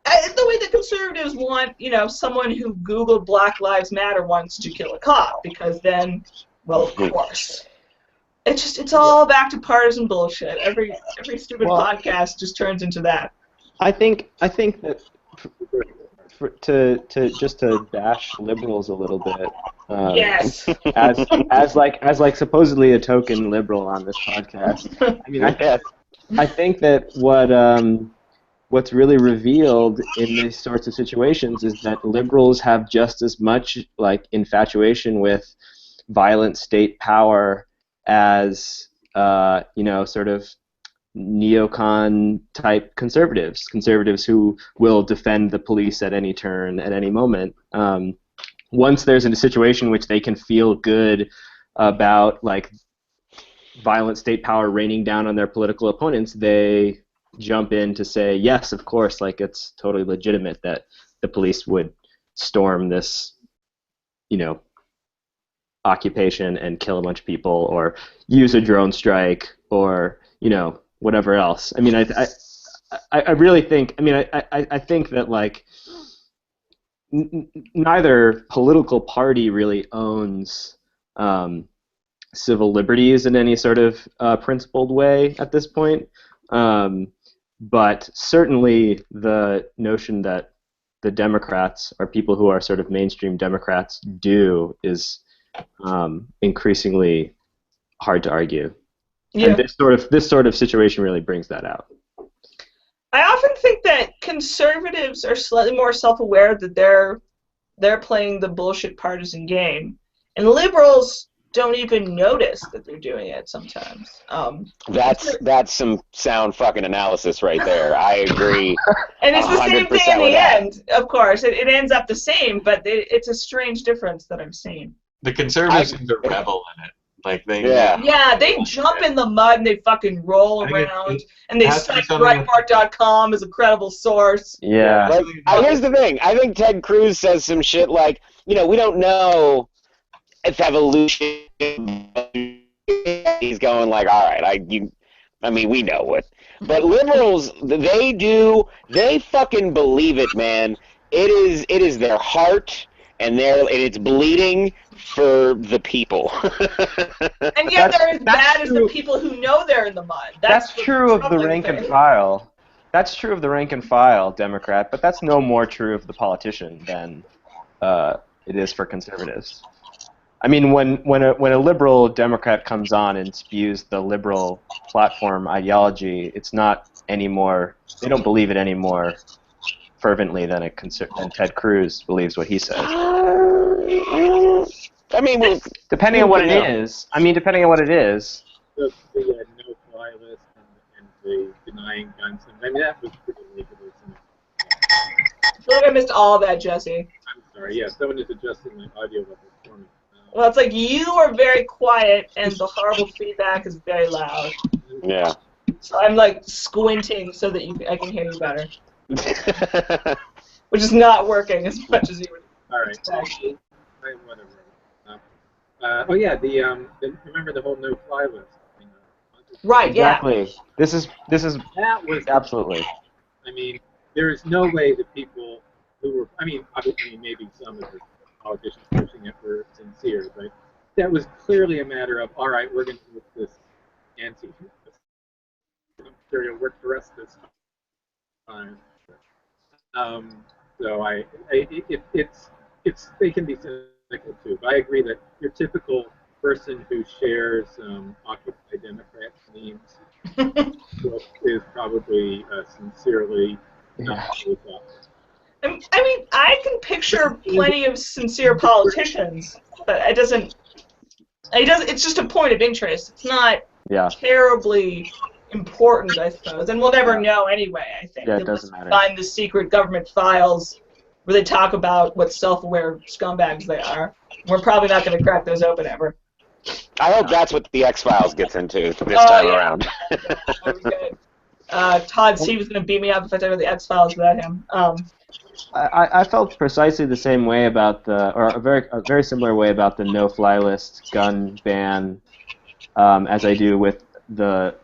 [SPEAKER 1] the way the conservatives want, you know, someone who Googled Black Lives Matter once to kill a cop, because then, well, of course. It's all back to partisan bullshit. Every stupid podcast just turns into that.
[SPEAKER 4] I think that to bash liberals a little bit.
[SPEAKER 1] Yes.
[SPEAKER 4] As like supposedly a token liberal on this podcast. I mean, I think that what's really revealed in these sorts of situations is that liberals have just as much like infatuation with violent state power as you know, sort of neocon type conservatives who will defend the police at any turn, at any moment. Once there's a situation in which they can feel good about like violent state power raining down on their political opponents, they jump in to say, yes, of course, like it's totally legitimate that the police would storm this, you know, occupation and kill a bunch of people, or use a drone strike, or, you know, whatever else. I mean, I really think, I mean, I think that like neither political party really owns civil liberties in any sort of principled way at this point. But certainly the notion that the Democrats, or people who are sort of mainstream Democrats, do is increasingly hard to argue.
[SPEAKER 1] Yeah.
[SPEAKER 4] And this sort of situation really brings that out.
[SPEAKER 1] I often think that conservatives are slightly more self-aware that they're playing the bullshit partisan game, and liberals don't even notice that they're doing it sometimes.
[SPEAKER 3] That's some sound fucking analysis right there. I agree.
[SPEAKER 1] And it's the same thing
[SPEAKER 3] 100%
[SPEAKER 1] in
[SPEAKER 3] with
[SPEAKER 1] the
[SPEAKER 3] that.
[SPEAKER 1] end, of course. It ends up the same, but it's a strange difference that I'm seeing.
[SPEAKER 2] the conservatives seem to revel in it. Like they
[SPEAKER 1] Yeah, they jump in the mud and they fucking roll around, and they cite Breitbart.com as a credible source.
[SPEAKER 4] Yeah.
[SPEAKER 3] Like, here's the thing. I think Ted Cruz says some shit like, you know, we don't know if evolution. He's going like, all right, I mean, we know what. But liberals, they fucking believe it, man. It is their heart, and it's bleeding for the people.
[SPEAKER 1] And yet they're as bad as the people who know they're in the mud.
[SPEAKER 4] That's true of the rank and file. That's true of the rank and file Democrat, but that's no more true of the politician than it is for conservatives. I mean, when a liberal Democrat comes on and spews the liberal platform ideology, it's not anymore. They don't believe it anymore fervently than Ted Cruz believes what he says.
[SPEAKER 3] I mean,
[SPEAKER 4] depending on what it is. I mean, depending on what it is.
[SPEAKER 5] The no-fly list and the denying guns. I mean, that was pretty ridiculous.
[SPEAKER 1] I feel like I missed all of that, Jesse.
[SPEAKER 5] I'm sorry. Yeah, someone is adjusting my audio level for me.
[SPEAKER 1] Well, it's like you are very quiet and the horrible feedback is very loud.
[SPEAKER 3] Yeah.
[SPEAKER 1] So I'm like squinting so that I can hear you better. Which is not working as much as you would.
[SPEAKER 5] All right. Actually, whatever. Oh yeah, remember the whole no-fly list.
[SPEAKER 1] Right.
[SPEAKER 4] Exactly.
[SPEAKER 1] Yeah.
[SPEAKER 4] This is
[SPEAKER 5] that was
[SPEAKER 4] absolutely.
[SPEAKER 5] I mean, there is no way that people who were, I mean, obviously maybe some of the politicians pushing it were sincere, but that was clearly a matter of, all right, we're going to put this anti-material work for us this time. So they can be cynical too. But I agree that your typical person who shares Occupy Democrat memes is probably sincerely not really thoughtful.
[SPEAKER 1] I mean, I can picture plenty of sincere politicians, but it doesn't. It's just a point of interest. It's not terribly important, I suppose, and we'll never know anyway. I think.
[SPEAKER 4] Yeah, it doesn't matter.
[SPEAKER 1] Find the secret government files where they talk about what self-aware scumbags they are. We're probably not going to crack those open ever.
[SPEAKER 3] I hope that's what the X-Files gets into this time around.
[SPEAKER 1] Todd C was going to beat me up if I talked about the X-Files without him.
[SPEAKER 4] I felt precisely the same way about a very similar way about the no-fly list gun ban, as I do with the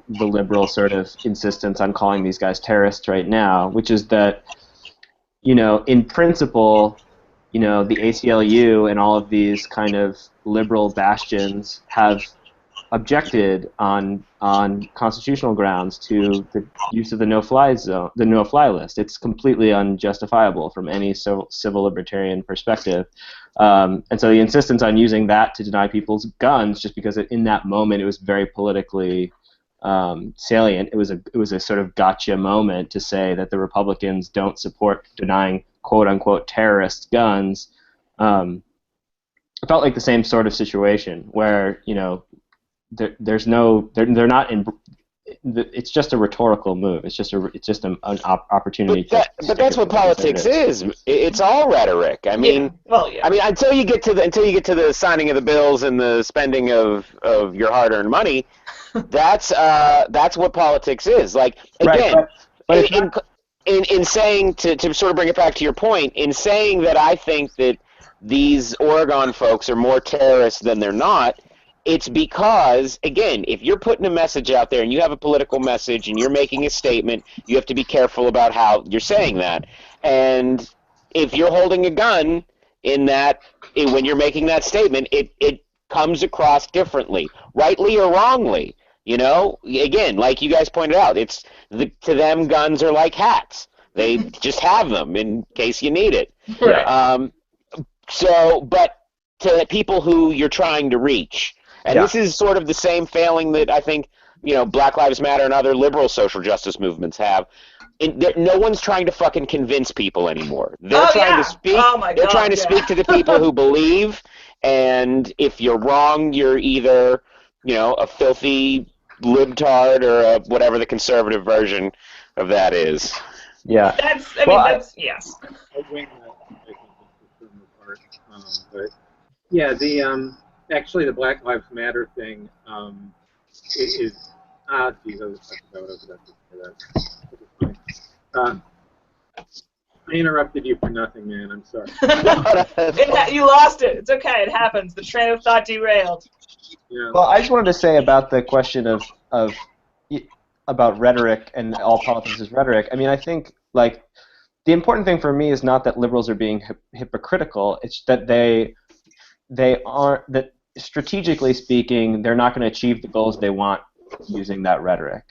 [SPEAKER 4] liberal sort of insistence on calling these guys terrorists right now, which is that, in principle, the ACLU and all of these kind of liberal bastions have objected on constitutional grounds to the use of the no-fly list. It's completely unjustifiable from any civil libertarian perspective, and so the insistence on using that to deny people's guns, just because in that moment it was very politically salient. It was a sort of gotcha moment to say that the Republicans don't support denying quote unquote terrorist guns. It felt like the same sort of situation where there's no they're not in. It's just a rhetorical move. It's just an opportunity.
[SPEAKER 3] But that's what politics is. It's all rhetoric. I mean, I mean, until you get to the signing of the bills and the spending of your hard-earned money, that's what politics is. Like again, in saying to sort of bring it back to your point, in saying that I think that these Oregon folks are more terrorists than they're not. It's because, again, if you're putting a message out there and you have a political message and you're making a statement, you have to be careful about how you're saying that. And if you're holding a gun when you're making that statement, it comes across differently, rightly or wrongly. Again, like you guys pointed out, to them guns are like hats. They just have them in case you need it.
[SPEAKER 1] Right.
[SPEAKER 3] But to people who you're trying to reach. And this is sort of the same failing that I think, Black Lives Matter and other liberal social justice movements have. No one's trying to fucking convince people anymore. They're trying to speak. They're trying to speak to the people who believe. And if you're wrong, you're either, a filthy libtard or whatever the conservative version of that is.
[SPEAKER 1] Yeah. That's yes.
[SPEAKER 5] I think the part, but yeah, actually, the Black Lives Matter thing is geez, I was talking about that. I interrupted you for nothing, man. I'm sorry.
[SPEAKER 1] You lost it. It's okay. It happens. The train of thought derailed.
[SPEAKER 5] Yeah.
[SPEAKER 4] Well, I just wanted to say about the question about rhetoric and all politics is rhetoric. I mean, I think the important thing for me is not that liberals are being hypocritical. It's that they aren't, that strategically speaking, they're not going to achieve the goals they want using that rhetoric.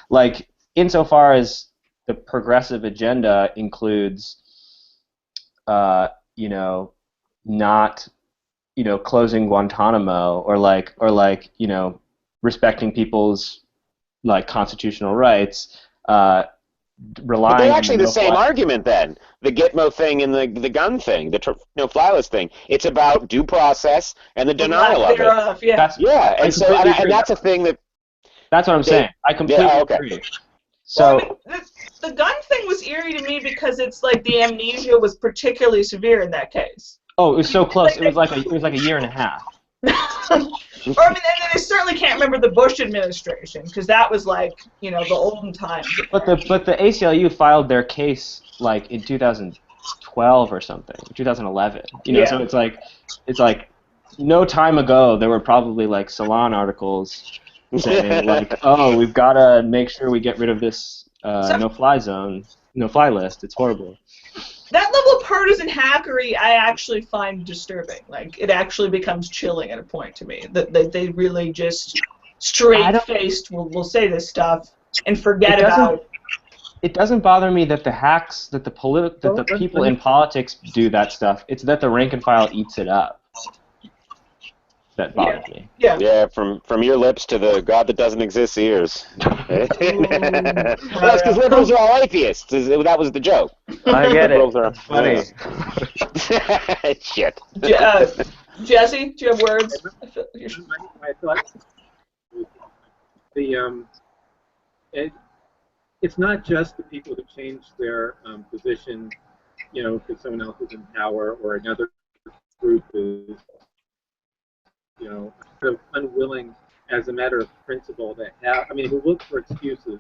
[SPEAKER 4] Like, insofar as the progressive agenda includes, not, closing Guantanamo or respecting people's constitutional rights, relying.
[SPEAKER 3] But they're actually the same argument then. The Gitmo thing and the gun thing, the no-fly list thing. It's about due process and the denial of it. And that's a thing that.
[SPEAKER 4] That's what I'm saying. I completely agree. So
[SPEAKER 1] the gun thing was eerie to me because it's like the amnesia was particularly severe in that case.
[SPEAKER 4] Oh, it was so close. It was like a year and a half.
[SPEAKER 1] Or I I certainly can't remember the Bush administration because that was the olden times.
[SPEAKER 4] But the ACLU filed their case in 2012 or something, 2011. So it's like no time ago there were probably Salon articles saying oh, we've got to make sure we get rid of this no-fly list. It's horrible.
[SPEAKER 1] That level of partisan hackery I actually find disturbing. It actually becomes chilling at a point to me. That they really just straight-faced will say this stuff and forget about
[SPEAKER 4] it doesn't bother me that the hacks, that the people in politics do that stuff. It's that the rank and file eats it up that bothers me.
[SPEAKER 1] Yeah.
[SPEAKER 3] Yeah, from your lips to the God that doesn't exist ears. That's because liberals are all atheists. That was the joke.
[SPEAKER 4] I get
[SPEAKER 3] Liberals
[SPEAKER 4] it.
[SPEAKER 3] are
[SPEAKER 4] It's funny.
[SPEAKER 3] Shit.
[SPEAKER 1] Jesse, do you have words?
[SPEAKER 5] My thoughts. It's not just the people who change their position, because someone else is in power or another group is, sort of unwilling as a matter of principle to have, who look for excuses,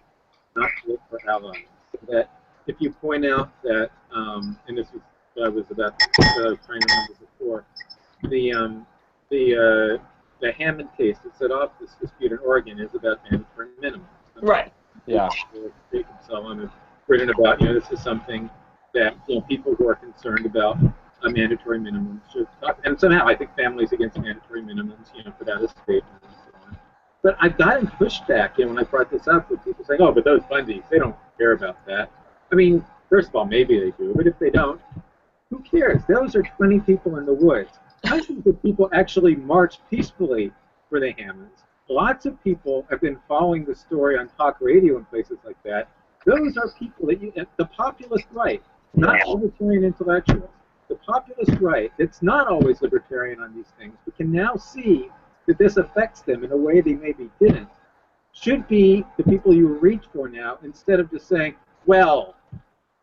[SPEAKER 5] not to look for allies. So that if you point out that, and this is what I was trying to remember before, the Hammond case that set off this dispute in Oregon is about mandatory minimums.
[SPEAKER 1] Right.
[SPEAKER 4] Yeah.
[SPEAKER 5] And so on have written about, this is something that people who are concerned about a mandatory minimum should talk. And somehow I think Families Against Mandatory Minimums, put out a statement and so on. But I've gotten pushback, when I brought this up with people saying, oh, but those Bundys, they don't care about that. First of all, maybe they do, but if they don't, who cares? Those are 20 people in the woods. I think that people actually march peacefully for the Hammonds. Lots of people have been following the story on talk radio and places like that. Those are people that the populist right, not libertarian intellectuals. The populist right, that's not always libertarian on these things, but can now see that this affects them in a way they maybe didn't, should be the people you reach for now, instead of just saying, well,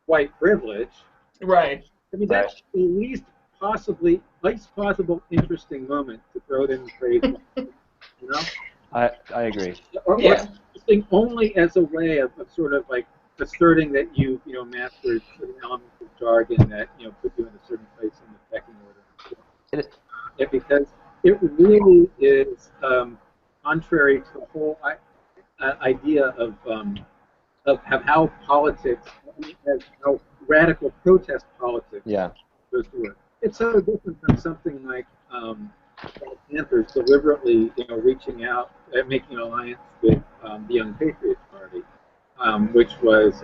[SPEAKER 5] white privilege.
[SPEAKER 1] Right.
[SPEAKER 5] That's the least possible interesting moment to throw it in the phrase.
[SPEAKER 4] I agree.
[SPEAKER 5] Or interesting only as a way of sort of like asserting that you mastered certain elements of jargon that put you in a certain place in the pecking order. Because it really is contrary to the whole idea of how politics, how radical protest politics goes to work. It's so different from something like Panthers deliberately, reaching out and making an alliance with the Young Patriots Party, which was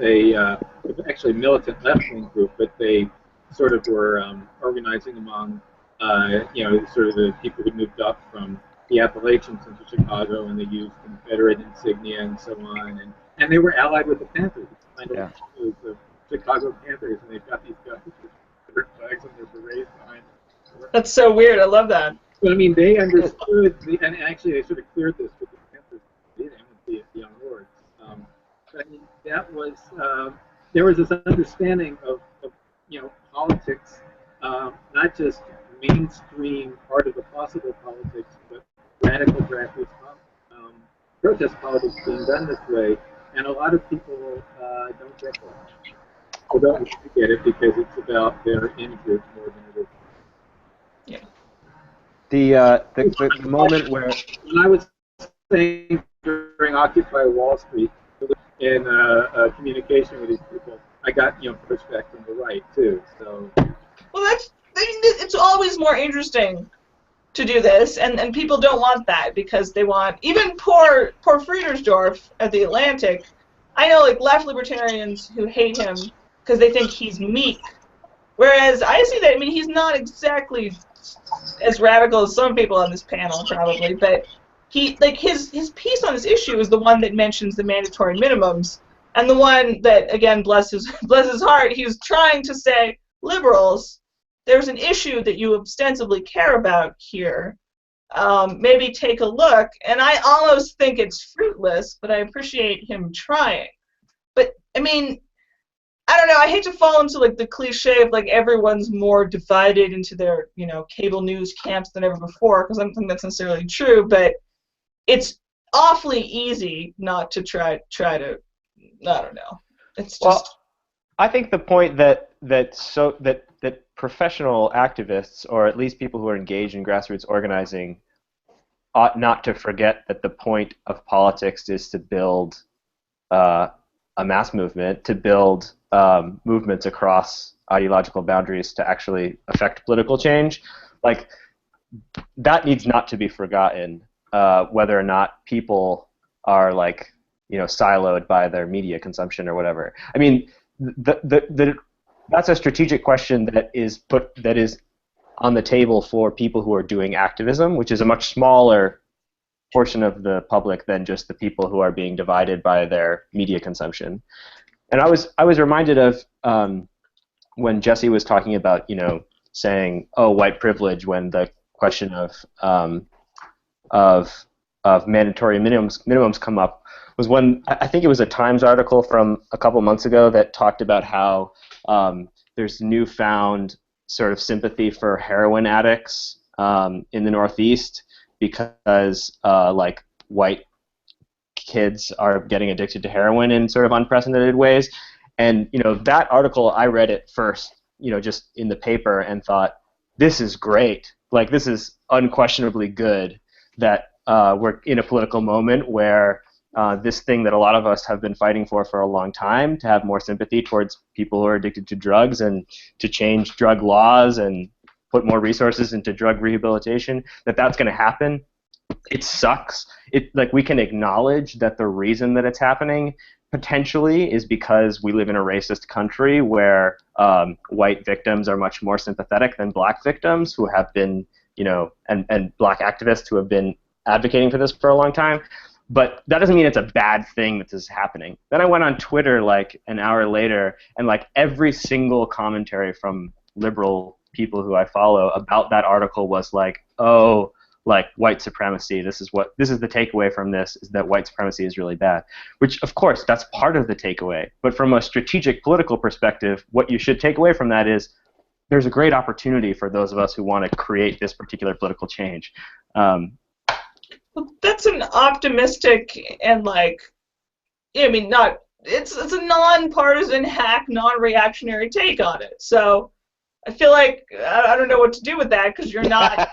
[SPEAKER 5] actually a militant left-wing group, but they sort of were organizing among, sort of the people who moved up from the Appalachians into Chicago, and they used Confederate insignia and so on, and they were allied with the Panthers. It was the Chicago Panthers, and they've got these guys with flags on their berets behind them.
[SPEAKER 1] That's so weird. I love that.
[SPEAKER 5] But they understood, and actually they sort of cleared this with the Panthers, the Young Lords. But that was, there was this understanding of politics, not just mainstream part of the possible politics, but radical grassroots protest politics being done this way. And a lot of people don't get that. Or don't get it because it's about their in-group more than it is.
[SPEAKER 1] Yeah.
[SPEAKER 4] The moment where
[SPEAKER 5] when I was saying during Occupy Wall Street in communication with these people, I got pushback from the right too. So
[SPEAKER 1] well, it's always more interesting to do this, and people don't want that because they want even poor Friedersdorf at the Atlantic. I know left libertarians who hate him because they think he's meek, whereas I see that he's not exactly as radical as some people on this panel probably, but he his piece on this issue is the one that mentions the mandatory minimums, and the one that, again, bless his heart, he's trying to say, liberals, there's an issue that you ostensibly care about here. Maybe take a look, and I almost think it's fruitless, but I appreciate him trying. But I don't know, I hate to fall into the cliche of everyone's more divided into their cable news camps than ever before, because I don't think that's necessarily true, but it's awfully easy not to try to, I don't know. It's just,
[SPEAKER 4] well, I think the point that professional activists, or at least people who are engaged in grassroots organizing, ought not to forget that the point of politics is to build a mass movement, to build movements across ideological boundaries to actually affect political change. That needs not to be forgotten, whether or not people are siloed by their media consumption or whatever. I mean, that's a strategic question that is on the table for people who are doing activism, which is a much smaller portion of the public than just the people who are being divided by their media consumption. And I was reminded of when Jesse was talking about saying, oh, white privilege, when the question of mandatory minimums come up, was when I think it was a Times article from a couple months ago that talked about how there's newfound sort of sympathy for heroin addicts in the Northeast because like white kids are getting addicted to heroin in sort of unprecedented ways. And that article, I read it first, just in the paper and thought, this is great. Like, this is unquestionably good that we're in a political moment where this thing that a lot of us have been fighting for a long time, to have more sympathy towards people who are addicted to drugs and to change drug laws and put more resources into drug rehabilitation, that's going to happen. It sucks. We can acknowledge that the reason that it's happening potentially is because we live in a racist country where white victims are much more sympathetic than black victims who have been, and black activists who have been advocating for this for a long time. But that doesn't mean it's a bad thing that this is happening. Then I went on Twitter like an hour later, and like every single commentary from liberal people who I follow about that article was like, oh, like white supremacy, this is the takeaway from this, is that white supremacy is really bad. Which, of course, that's part of the takeaway. But from a strategic political perspective, what you should take away from that is there's a great opportunity for those of us who want to create this particular political change.
[SPEAKER 1] Well, that's an optimistic and it's a non-partisan hack, non-reactionary take on it. So I feel like I don't know what to do with that, because you're not.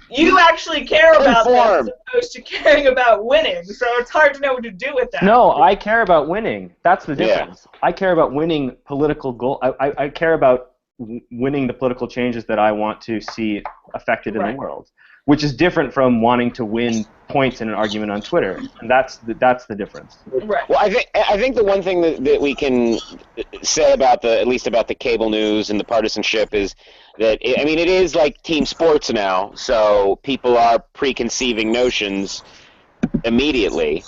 [SPEAKER 1] You actually care about this as opposed to caring about winning. So it's hard to know what to do with that.
[SPEAKER 4] No, I care about winning. That's the difference. Yeah. I care about winning political goal. I care about winning the political changes that I want to see affected in the world, which is different from wanting to win points in an argument on Twitter. And that's the difference.
[SPEAKER 1] Right.
[SPEAKER 3] Well, I think the one thing that we can say about at least about the cable news and the partisanship is that it is like team sports now, so people are preconceiving notions immediately.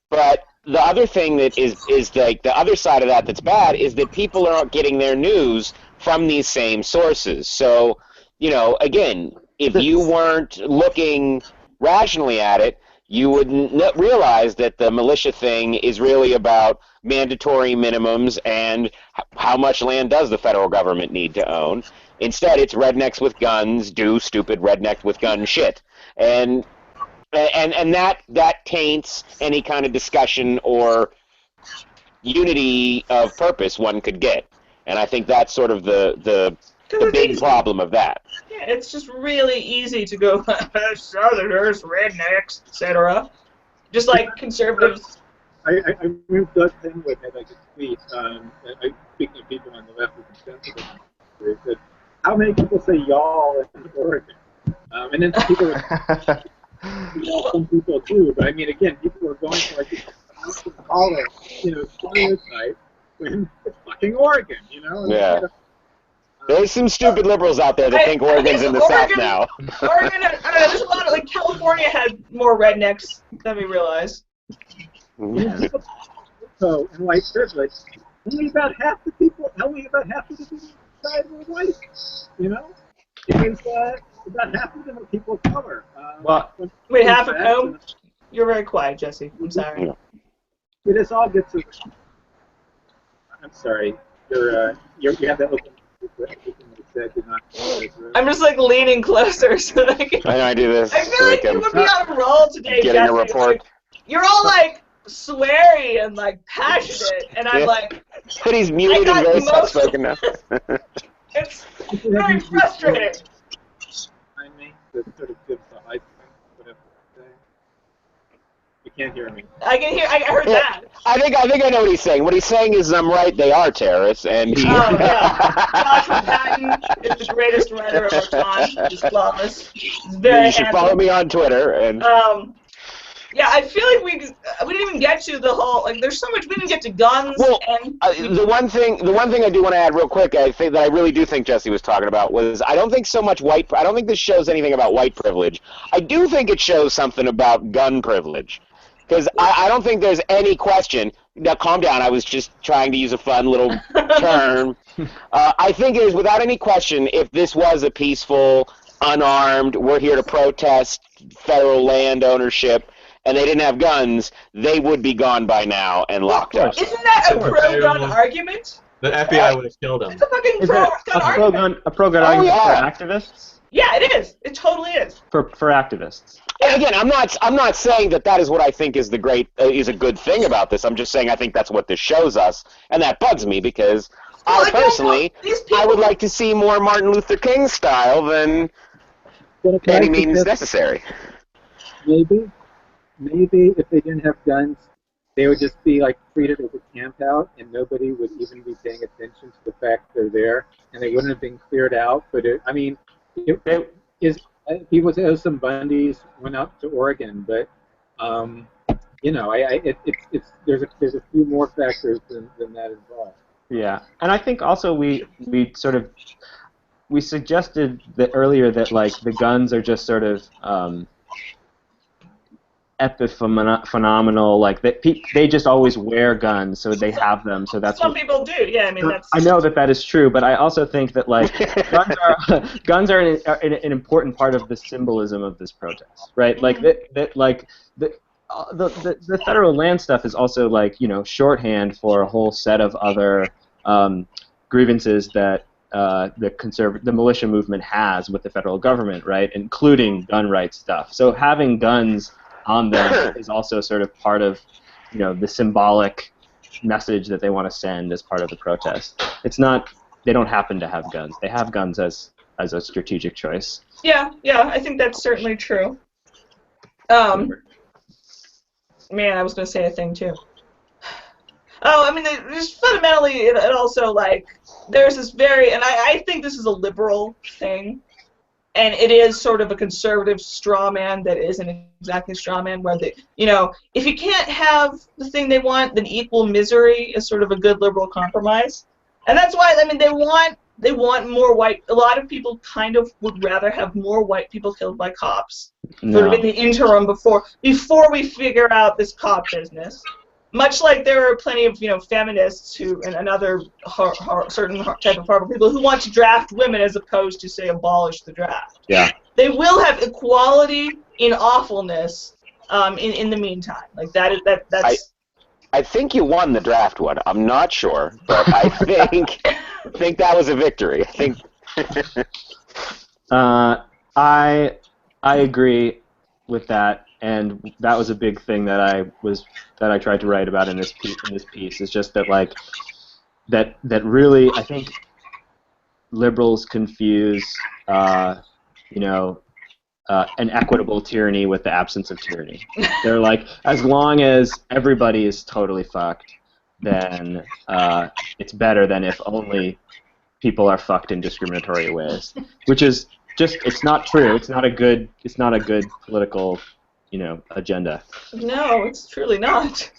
[SPEAKER 3] But the other thing that is like the other side of that's bad is that people aren't getting their news from these same sources. So, again, if you weren't looking rationally at it, you wouldn't realize that the militia thing is really about mandatory minimums and how much land does the federal government need to own. Instead, it's rednecks with guns do stupid redneck with gun shit. And that taints any kind of discussion or unity of purpose one could get. And I think that's sort of the big problem of that.
[SPEAKER 1] Yeah, it's just really easy to go, Southerners, rednecks, etc. Just like conservatives.
[SPEAKER 5] I remember Doug Penwood had like a tweet, speaking of people on the left who are sensitive, where he said, how many people say y'all in Oregon? And then people some people do, but again, people are going for like this collar, stereotype when it's fucking Oregon,
[SPEAKER 3] Yeah. There's some stupid liberals out there that think Oregon's in the South now.
[SPEAKER 1] Oregon, I don't know, there's a lot of, California had more rednecks than we realize.
[SPEAKER 5] Yeah. So, in white privilege, only about half the people inside were white, It was about half of them are people of color.
[SPEAKER 1] Wait, half of whom? You're very quiet, Jesse. I'm sorry.
[SPEAKER 5] This all gets to... I'm sorry. You have that open...
[SPEAKER 1] I'm just leaning closer so that I can...
[SPEAKER 3] I do this.
[SPEAKER 1] I feel like you would be on a roll today,
[SPEAKER 3] getting
[SPEAKER 1] Jesse.
[SPEAKER 3] A report.
[SPEAKER 1] You're all sweary and passionate, and I'm
[SPEAKER 3] But he's muted and very soft-spoken now.
[SPEAKER 1] It's very frustrating.
[SPEAKER 5] I mean, that sort of gives the hype thing, whatever they say. You can't hear me.
[SPEAKER 1] I can hear. I heard that.
[SPEAKER 3] I think I know what he's saying. What he's saying is, I'm right. They are terrorists, and he.
[SPEAKER 1] Oh yeah. Joshua Patton is the greatest writer of our time. He's flawless. He's very
[SPEAKER 3] You should follow me on Twitter and.
[SPEAKER 1] Yeah, I feel like we didn't even get to the whole, like, there's so much, we didn't get to guns,
[SPEAKER 3] Well,
[SPEAKER 1] and...
[SPEAKER 3] the one thing I do want to add real quick, I think that I really do think Jesse was talking about was I don't think so much I don't think this shows anything about white privilege. I do think it shows something about gun privilege. Because I don't think there's any question. Now, calm down. I was just trying to use a fun little term. I think it is without any question, if this was a peaceful, unarmed, we're here to protest federal land ownership, and they didn't have guns, they would be gone by now and locked up.
[SPEAKER 1] Isn't that a pro-gun argument?
[SPEAKER 2] The FBI would have killed him.
[SPEAKER 1] It's a fucking
[SPEAKER 4] Is
[SPEAKER 1] pro-gun
[SPEAKER 4] it
[SPEAKER 1] argument.
[SPEAKER 4] a pro-gun
[SPEAKER 3] Oh,
[SPEAKER 4] argument
[SPEAKER 3] yeah.
[SPEAKER 4] for activists?
[SPEAKER 1] Yeah, it is. It totally is.
[SPEAKER 4] For activists.
[SPEAKER 3] And again, I'm not saying that is what I think is is a good thing about this. I'm just saying I think that's what this shows us, and that bugs me because I personally I would like to see more Martin Luther King style than any means necessary.
[SPEAKER 5] Maybe if they didn't have guns, they would just be like treated as a camp out, and nobody would even be paying attention to the fact they're there, and they wouldn't have been cleared out. But people say some Bundys went up to Oregon, but there's a few more factors than that involved.
[SPEAKER 4] Yeah, and I think also we suggested that earlier that like the guns are just sort of epiphenomenal, like that they just always wear guns, so they have them. So that's
[SPEAKER 1] some people do. Yeah, I mean that's.
[SPEAKER 4] I know that is true, but I also think that like guns are an important part of the symbolism of this protest, right? Like the federal land stuff is also like shorthand for a whole set of other grievances that the militia movement has with the federal government, right? Including gun rights stuff. So having guns on them is also sort of part of the symbolic message that they want to send as part of the protest. It's not they don't happen to have guns. They have guns as a strategic choice.
[SPEAKER 1] Yeah, I think that's certainly true. Man, I was going to say a thing too. Oh, I mean, just fundamentally, it also, like, there's this and I think this is a liberal thing, and it is sort of a conservative straw man that isn't exactly straw man, where if you can't have the thing they want, then equal misery is sort of a good liberal compromise. And that's why, I mean, they want more white, a lot of people kind of would rather have more white people killed by cops, sort of in the interim before we figure out this cop business. Much like there are plenty of feminists and other certain type of horrible people who want to draft women as opposed to say abolish the draft.
[SPEAKER 4] Yeah.
[SPEAKER 1] They will have equality in awfulness in the meantime. Like that's.
[SPEAKER 3] I think you won the draft one. I'm not sure, but I think that was a victory. I think.
[SPEAKER 4] I agree with that. And that was a big thing that I tried to write about in this piece. Is just that like that really I think liberals confuse an equitable tyranny with the absence of tyranny. They're like, as long as everybody is totally fucked, then it's better than if only people are fucked in discriminatory ways. Which is just it's not true. It's not a good political agenda.
[SPEAKER 1] No, it's truly not.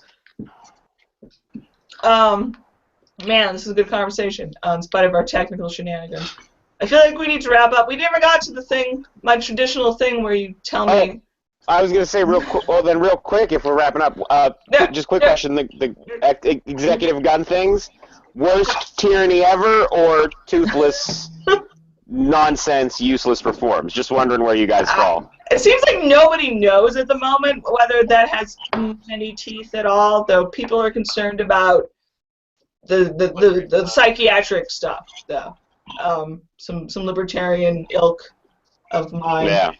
[SPEAKER 1] Man, this is a good conversation, in spite of our technical shenanigans. I feel like we need to wrap up. We never got to the thing, my traditional thing where you tell me...
[SPEAKER 3] I was going to say real quick, if we're wrapping up, just quick question, the executive gun things, worst tyranny ever or toothless, nonsense, useless reforms? Just wondering where you guys fall.
[SPEAKER 1] It seems like nobody knows at the moment whether that has any teeth at all, though people are concerned about the psychiatric stuff, though. Some libertarian ilk of mine. Yeah.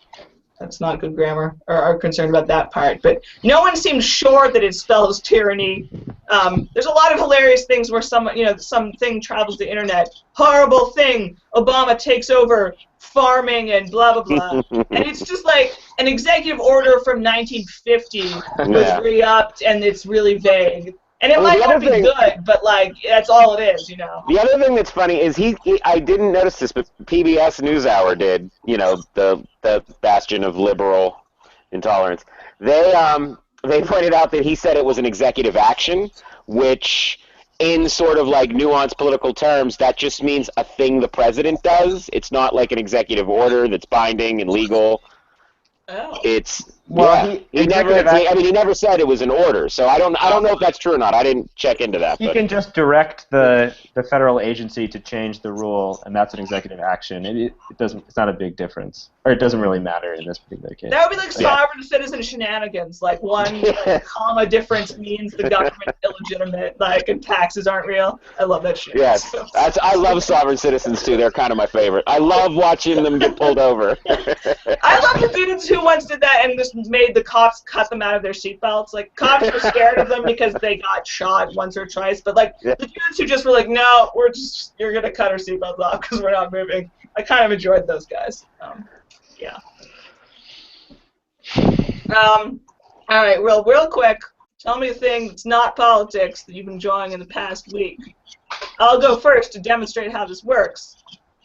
[SPEAKER 1] That's not good grammar, or are concerned about that part. But no one seems sure that it spells tyranny. There's a lot of hilarious things where something travels the internet. Horrible thing. Obama takes over farming and blah, blah, blah. And it's just like an executive order from 1950 was re-upped, and it's really vague. And it might not be good, but like that's all it is, The
[SPEAKER 3] other thing that's funny is I didn't notice this, but PBS NewsHour did, the bastion of liberal intolerance. They they pointed out that he said it was an executive action, which, in sort of like nuanced political terms, that just means a thing the president does. It's not like an executive order that's binding and legal.
[SPEAKER 1] Oh.
[SPEAKER 3] It's
[SPEAKER 4] Well,
[SPEAKER 3] he never said it was an order. So I don't know if that's true or not. I didn't check into that.
[SPEAKER 4] He
[SPEAKER 3] but.
[SPEAKER 4] can just direct the federal agency to change the rule, and that's an executive action. It doesn't. It's not a big difference, or it doesn't really matter in this particular case.
[SPEAKER 1] That would be like sovereign citizen shenanigans. Like one comma difference means the government illegitimate, like, and taxes aren't real. I love that shit.
[SPEAKER 3] Yes, I love sovereign citizens too. They're kind of my favorite. I love watching them get pulled over.
[SPEAKER 1] I love the dudes who once did that and just made the cops cut them out of their seatbelts. Like, cops were scared of them because they got shot once or twice, but like the dudes who just were like, no, you're gonna cut our seatbelts off because we're not moving. I kind of enjoyed those guys. Yeah. All right, real quick. Tell me a thing that's not politics that you've been enjoying in the past week. I'll go first to demonstrate how this works.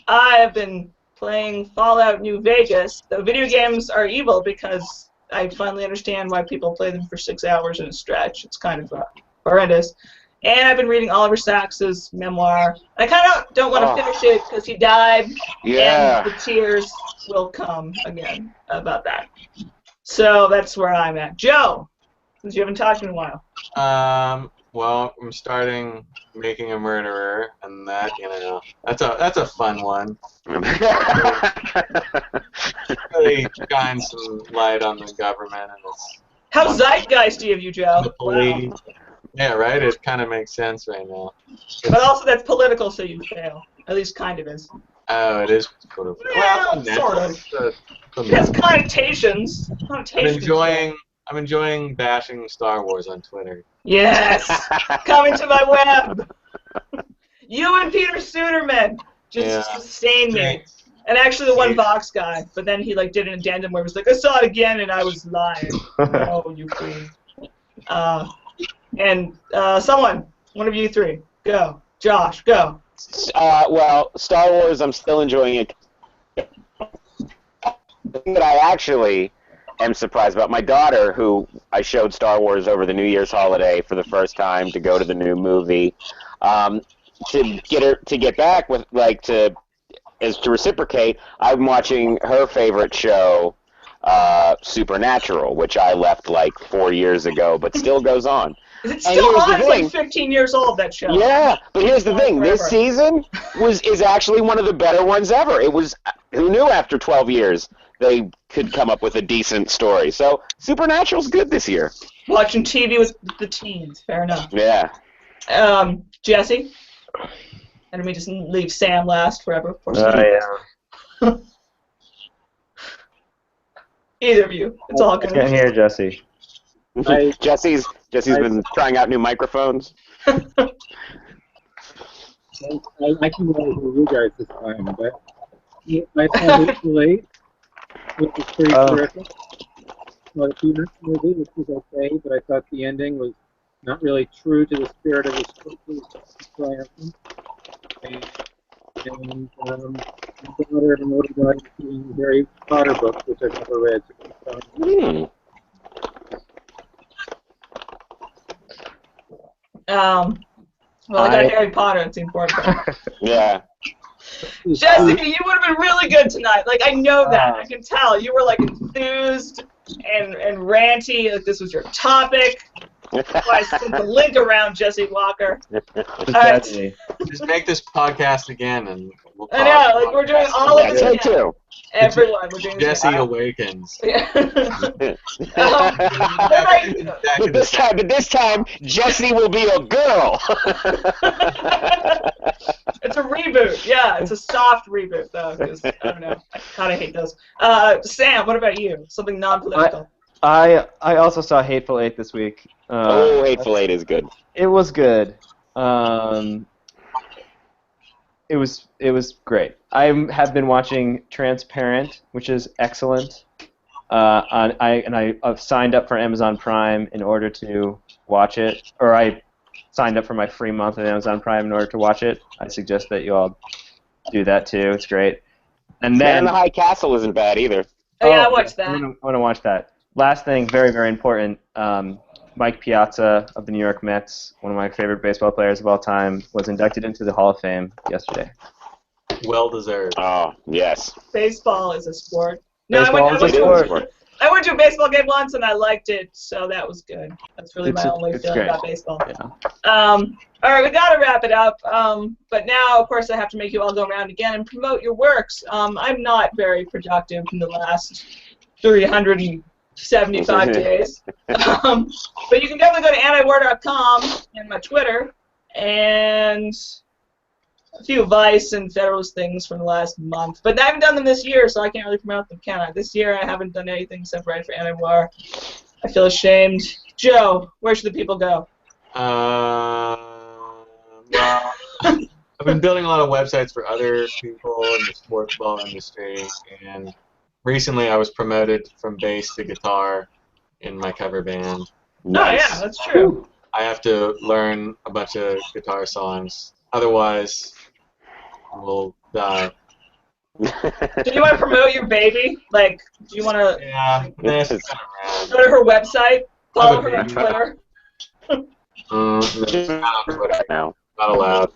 [SPEAKER 1] I have been playing Fallout New Vegas. The video games are evil because I finally understand why people play them for 6 hours in a stretch. It's kind of horrendous. And I've been reading Oliver Sacks's memoir. I kind of don't want to finish it because he died, and the tears will come again about that. So that's where I'm at. Joe, since you haven't talked in a while.
[SPEAKER 2] Well, I'm starting Making a Murderer, and that, that's a fun one. Really shines some light on the government and its.
[SPEAKER 1] How zeitgeisty of you, Joe.
[SPEAKER 2] The police.
[SPEAKER 1] Wow.
[SPEAKER 2] Yeah, right? It kind of makes sense right now.
[SPEAKER 1] But also that's political, so you fail. At least kind of is.
[SPEAKER 2] Oh, it is political.
[SPEAKER 1] Yeah, sort of. It has connotations.
[SPEAKER 2] I'm enjoying bashing Star Wars on Twitter.
[SPEAKER 1] Yes! Coming to my web! You and Peter Suderman just sustain me. And actually the one Vox guy, but then he did an addendum where he was like, I saw it again and I was lying. Oh, you queen. Someone, one of you three, go. Josh, go.
[SPEAKER 3] Well, Star Wars, I'm still enjoying it. The thing that I actually am surprised about, my daughter, who I showed Star Wars over the New Year's holiday for the first time to go to the new movie, to get back with to reciprocate, I'm watching her favorite show, Supernatural, which I left 4 years ago, but still goes on.
[SPEAKER 1] Is it still on? It's 15 years old, that show.
[SPEAKER 3] Yeah, but here's the thing. This season is actually one of the better ones ever. It was, who knew after 12 years they could come up with a decent story. So Supernatural's good this year.
[SPEAKER 1] Watching TV with the teens. Fair enough.
[SPEAKER 3] Yeah.
[SPEAKER 1] Jesse? And we just leave Sam last forever.
[SPEAKER 4] Yeah.
[SPEAKER 1] Either of you. It's all good.
[SPEAKER 4] I can't hear Jesse.
[SPEAKER 3] Jesse's been trying out new microphones.
[SPEAKER 5] I can hear you guys this time, but I saw it late, which was pretty terrific. Well, the Peanuts movie, which was okay, but I thought the ending was not really true to the spirit of the script. And my daughter and older guy reading the Harry Potter books, which I've never read.
[SPEAKER 1] Well, I got Harry Potter. It's important.
[SPEAKER 3] Yeah.
[SPEAKER 1] Jessica, you would have been really good tonight. I know that. I can tell. You were, enthused and ranty. This was your topic. I sent the link around, Jesse Walker.
[SPEAKER 4] Exactly.
[SPEAKER 2] Just make this podcast again, and we'll talk.
[SPEAKER 1] I know, we're doing all of this again.
[SPEAKER 3] Too.
[SPEAKER 1] Everyone, we're doing this.
[SPEAKER 2] Jesse awakens.
[SPEAKER 1] Yeah.
[SPEAKER 3] But this time, Jesse will be a girl.
[SPEAKER 1] It's a reboot. Yeah, it's a soft reboot, though, because, I don't know, I kind of hate those. Sam, what about you? Something non-political.
[SPEAKER 4] I also saw Hateful Eight this week.
[SPEAKER 3] Hateful Eight is good.
[SPEAKER 4] It was good. It was great. I have been watching Transparent, which is excellent. I've signed up for Amazon Prime in order to watch it, or I signed up for my free month of Amazon Prime in order to watch it. I suggest that you all do that too. It's great. And then
[SPEAKER 3] Man in the High Castle isn't bad either.
[SPEAKER 1] Oh, yeah, I watched that.
[SPEAKER 4] I want to watch that. last thing, very, very important. Mike Piazza of the New York Mets, one of my favorite baseball players of all time, was inducted into the Hall of Fame yesterday.
[SPEAKER 2] Well deserved.
[SPEAKER 3] Oh, yes.
[SPEAKER 1] Baseball is a sport. No,
[SPEAKER 4] Baseball is a
[SPEAKER 3] It is a
[SPEAKER 4] sport.
[SPEAKER 3] sport.
[SPEAKER 1] I went to a baseball game once and I liked it, so that was good. That's really my only
[SPEAKER 4] It's
[SPEAKER 1] feeling
[SPEAKER 4] great.
[SPEAKER 1] about baseball.
[SPEAKER 4] Yeah.
[SPEAKER 1] All right, we got to wrap it up. But now, of course, I have to make you all go around again and promote your works. I'm not very productive in the last 375 days. But you can definitely go to antiwar.com and my Twitter and a few Vice and Federalist things from the last month. But I haven't done them this year, so I can't really promote them, can I? This year I haven't done anything except write for Antiwar. I feel ashamed. Joe, where should the people go?
[SPEAKER 2] Well, I've been building a lot of websites for other people in the sports ball industry, and recently I was promoted from bass to guitar in my cover band.
[SPEAKER 3] Nice.
[SPEAKER 1] Oh, yeah, that's true.
[SPEAKER 2] I have to learn a bunch of guitar songs, otherwise we'll die.
[SPEAKER 1] Do you want to promote your baby? Like, do you want to
[SPEAKER 2] Yeah,
[SPEAKER 3] This
[SPEAKER 2] that's
[SPEAKER 3] is-
[SPEAKER 2] kind of
[SPEAKER 1] go to her website, follow her on
[SPEAKER 2] baby.
[SPEAKER 1] Twitter?
[SPEAKER 2] no, it's not on Twitter.
[SPEAKER 3] now.
[SPEAKER 2] Not allowed.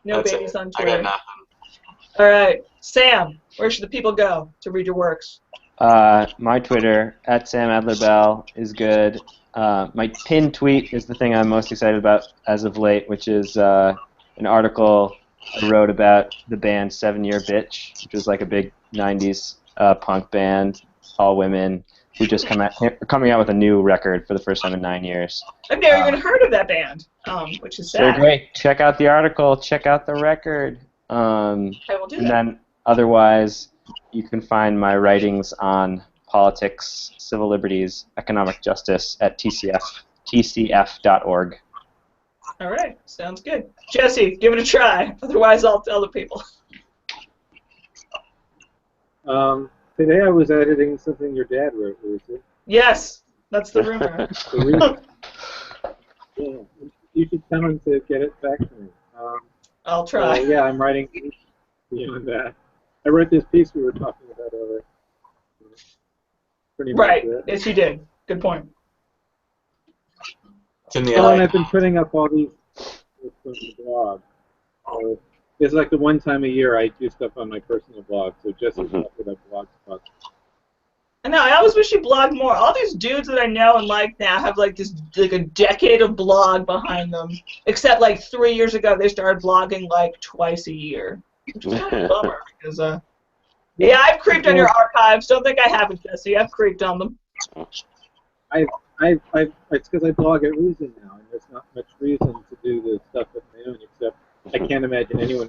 [SPEAKER 1] No
[SPEAKER 2] That's
[SPEAKER 1] babies
[SPEAKER 2] it.
[SPEAKER 1] on
[SPEAKER 2] I
[SPEAKER 1] Twitter.
[SPEAKER 2] got nothing.
[SPEAKER 1] All right, Sam, where should the people go to read your works?
[SPEAKER 4] My Twitter, @Sam Addler-Bell, is good. My pinned tweet is the thing I'm most excited about as of late, which is an article I wrote about the band 7 Year Bitch, which was like a big 90s punk band, all women, who just coming out with a new record for the first time in 9 years.
[SPEAKER 1] I've never even heard of that band, which is
[SPEAKER 4] They're
[SPEAKER 1] sad.
[SPEAKER 4] great. Check out the article. Check out the record.
[SPEAKER 1] I will do
[SPEAKER 4] And
[SPEAKER 1] that.
[SPEAKER 4] then otherwise, you can find my writings on politics, civil liberties, economic justice at tcf.org.
[SPEAKER 1] All right, sounds good. Jesse, give it a try. Otherwise, I'll tell the people.
[SPEAKER 5] Today I was editing something your dad wrote, Lucy.
[SPEAKER 1] Yes, that's the rumor.
[SPEAKER 5] Yeah, you should tell him to get it back to me.
[SPEAKER 1] I'll try.
[SPEAKER 5] Yeah, I'm writing beyond that. I wrote this piece we were talking about earlier. Pretty much
[SPEAKER 1] Right.
[SPEAKER 5] it.
[SPEAKER 1] Yes, you did. Good point.
[SPEAKER 2] It's in the
[SPEAKER 5] Oh, and
[SPEAKER 2] LA.
[SPEAKER 5] I've been putting up all these from the blog. So it's like the one time a year I do stuff on my personal blog. So just with that blog stuff.
[SPEAKER 1] I know. I always wish you blogged more. All these dudes that I know and like now have like a decade of blog behind them. Except like 3 years ago they started blogging like twice a year, which is kind of a bummer because yeah, I've creeped on your archives. Don't think I haven't, Jesse. I've creeped on them.
[SPEAKER 5] It's because I blog at Reason now, and there's not much reason to do the stuff of my own, except I can't imagine anyone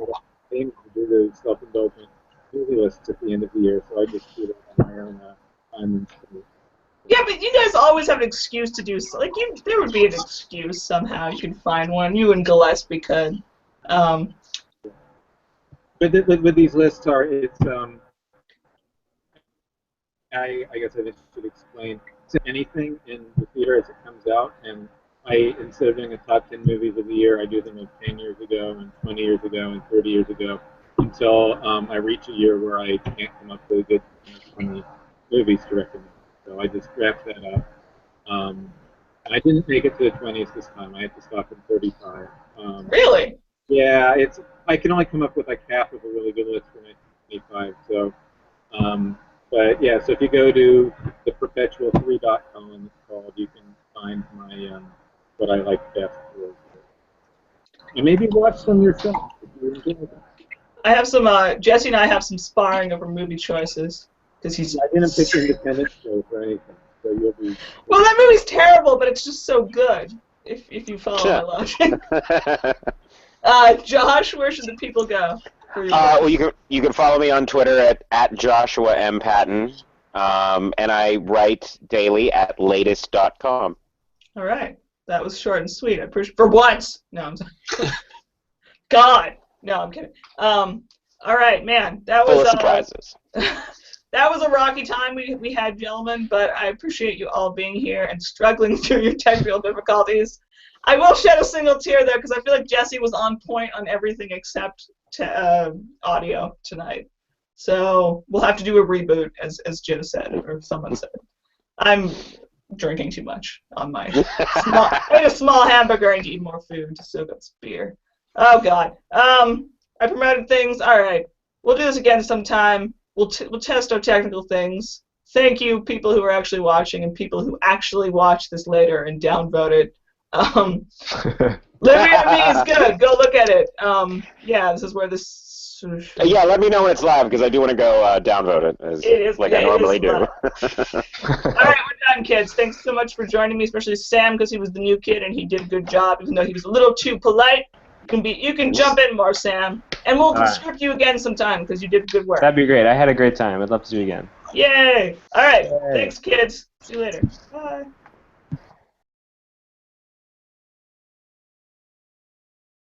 [SPEAKER 5] aims to do the self-indulgent movie lists at the end of the year, so I just do that on my own time and space.
[SPEAKER 1] Yeah, but you guys always have an excuse to do so. Like, there would be an excuse somehow. You could find one. You and Gillespie could.
[SPEAKER 5] But with these lists I guess I should explain. Anything in the theater as it comes out, and instead of doing a top 10 movies of the year, I do them like 10 years ago, and 20 years ago, and 30 years ago, until I reach a year where I can't come up with a good 20 movies to recommend. So I just wrap that up. And I didn't make it to the 20s this time. I had to stop at 35.
[SPEAKER 1] Really?
[SPEAKER 5] Yeah, I can only come up with like half of a really good list for 1985. So, but yeah, so if you go to theperpetual3.com, it's called, you can find my what I like best. And maybe watch some yourself if you enjoy them.
[SPEAKER 1] I have some. Jesse and I have some sparring over movie choices because he's.
[SPEAKER 5] I didn't pick Independence Day for anything, so you'll be.
[SPEAKER 1] Well, that movie's terrible, but it's just so good. If you follow my logic. Josh, where should the people go?
[SPEAKER 3] Well, you can follow me on Twitter at Joshua M. Patton, and I write daily at latest.com.
[SPEAKER 1] All right, that was short and sweet. I appreciate for once. No, I'm sorry. God, no, I'm kidding. All right, man, that was
[SPEAKER 3] Full of surprises.
[SPEAKER 1] That was a rocky time we had, gentlemen, but I appreciate you all being here and struggling through your technical difficulties. I will shed a single tear, though, because I feel like Jesse was on point on everything except audio tonight. So we'll have to do a reboot, as Joe said, or someone said. I'm drinking too much on my small. I ate a small hamburger and eat more food to soak up some beer. Oh God. I promoted things. All right. We'll do this again sometime. We'll test our technical things. Thank you, people who are actually watching and people who actually watch this later and downvote it. Liberty.me is good. Go look at it. Yeah, this is where this.
[SPEAKER 3] Yeah, let me know when it's live because I do want to go downvote it, I normally do.
[SPEAKER 1] All right, we're done, kids. Thanks so much for joining me, especially Sam because he was the new kid and he did a good job, even though he was a little too polite. You can jump in more, Sam, and we'll script you again sometime because you did good work.
[SPEAKER 4] That'd be great. I had a great time. I'd love to do it again.
[SPEAKER 1] Yay! All right, thanks, kids. See you later. Bye.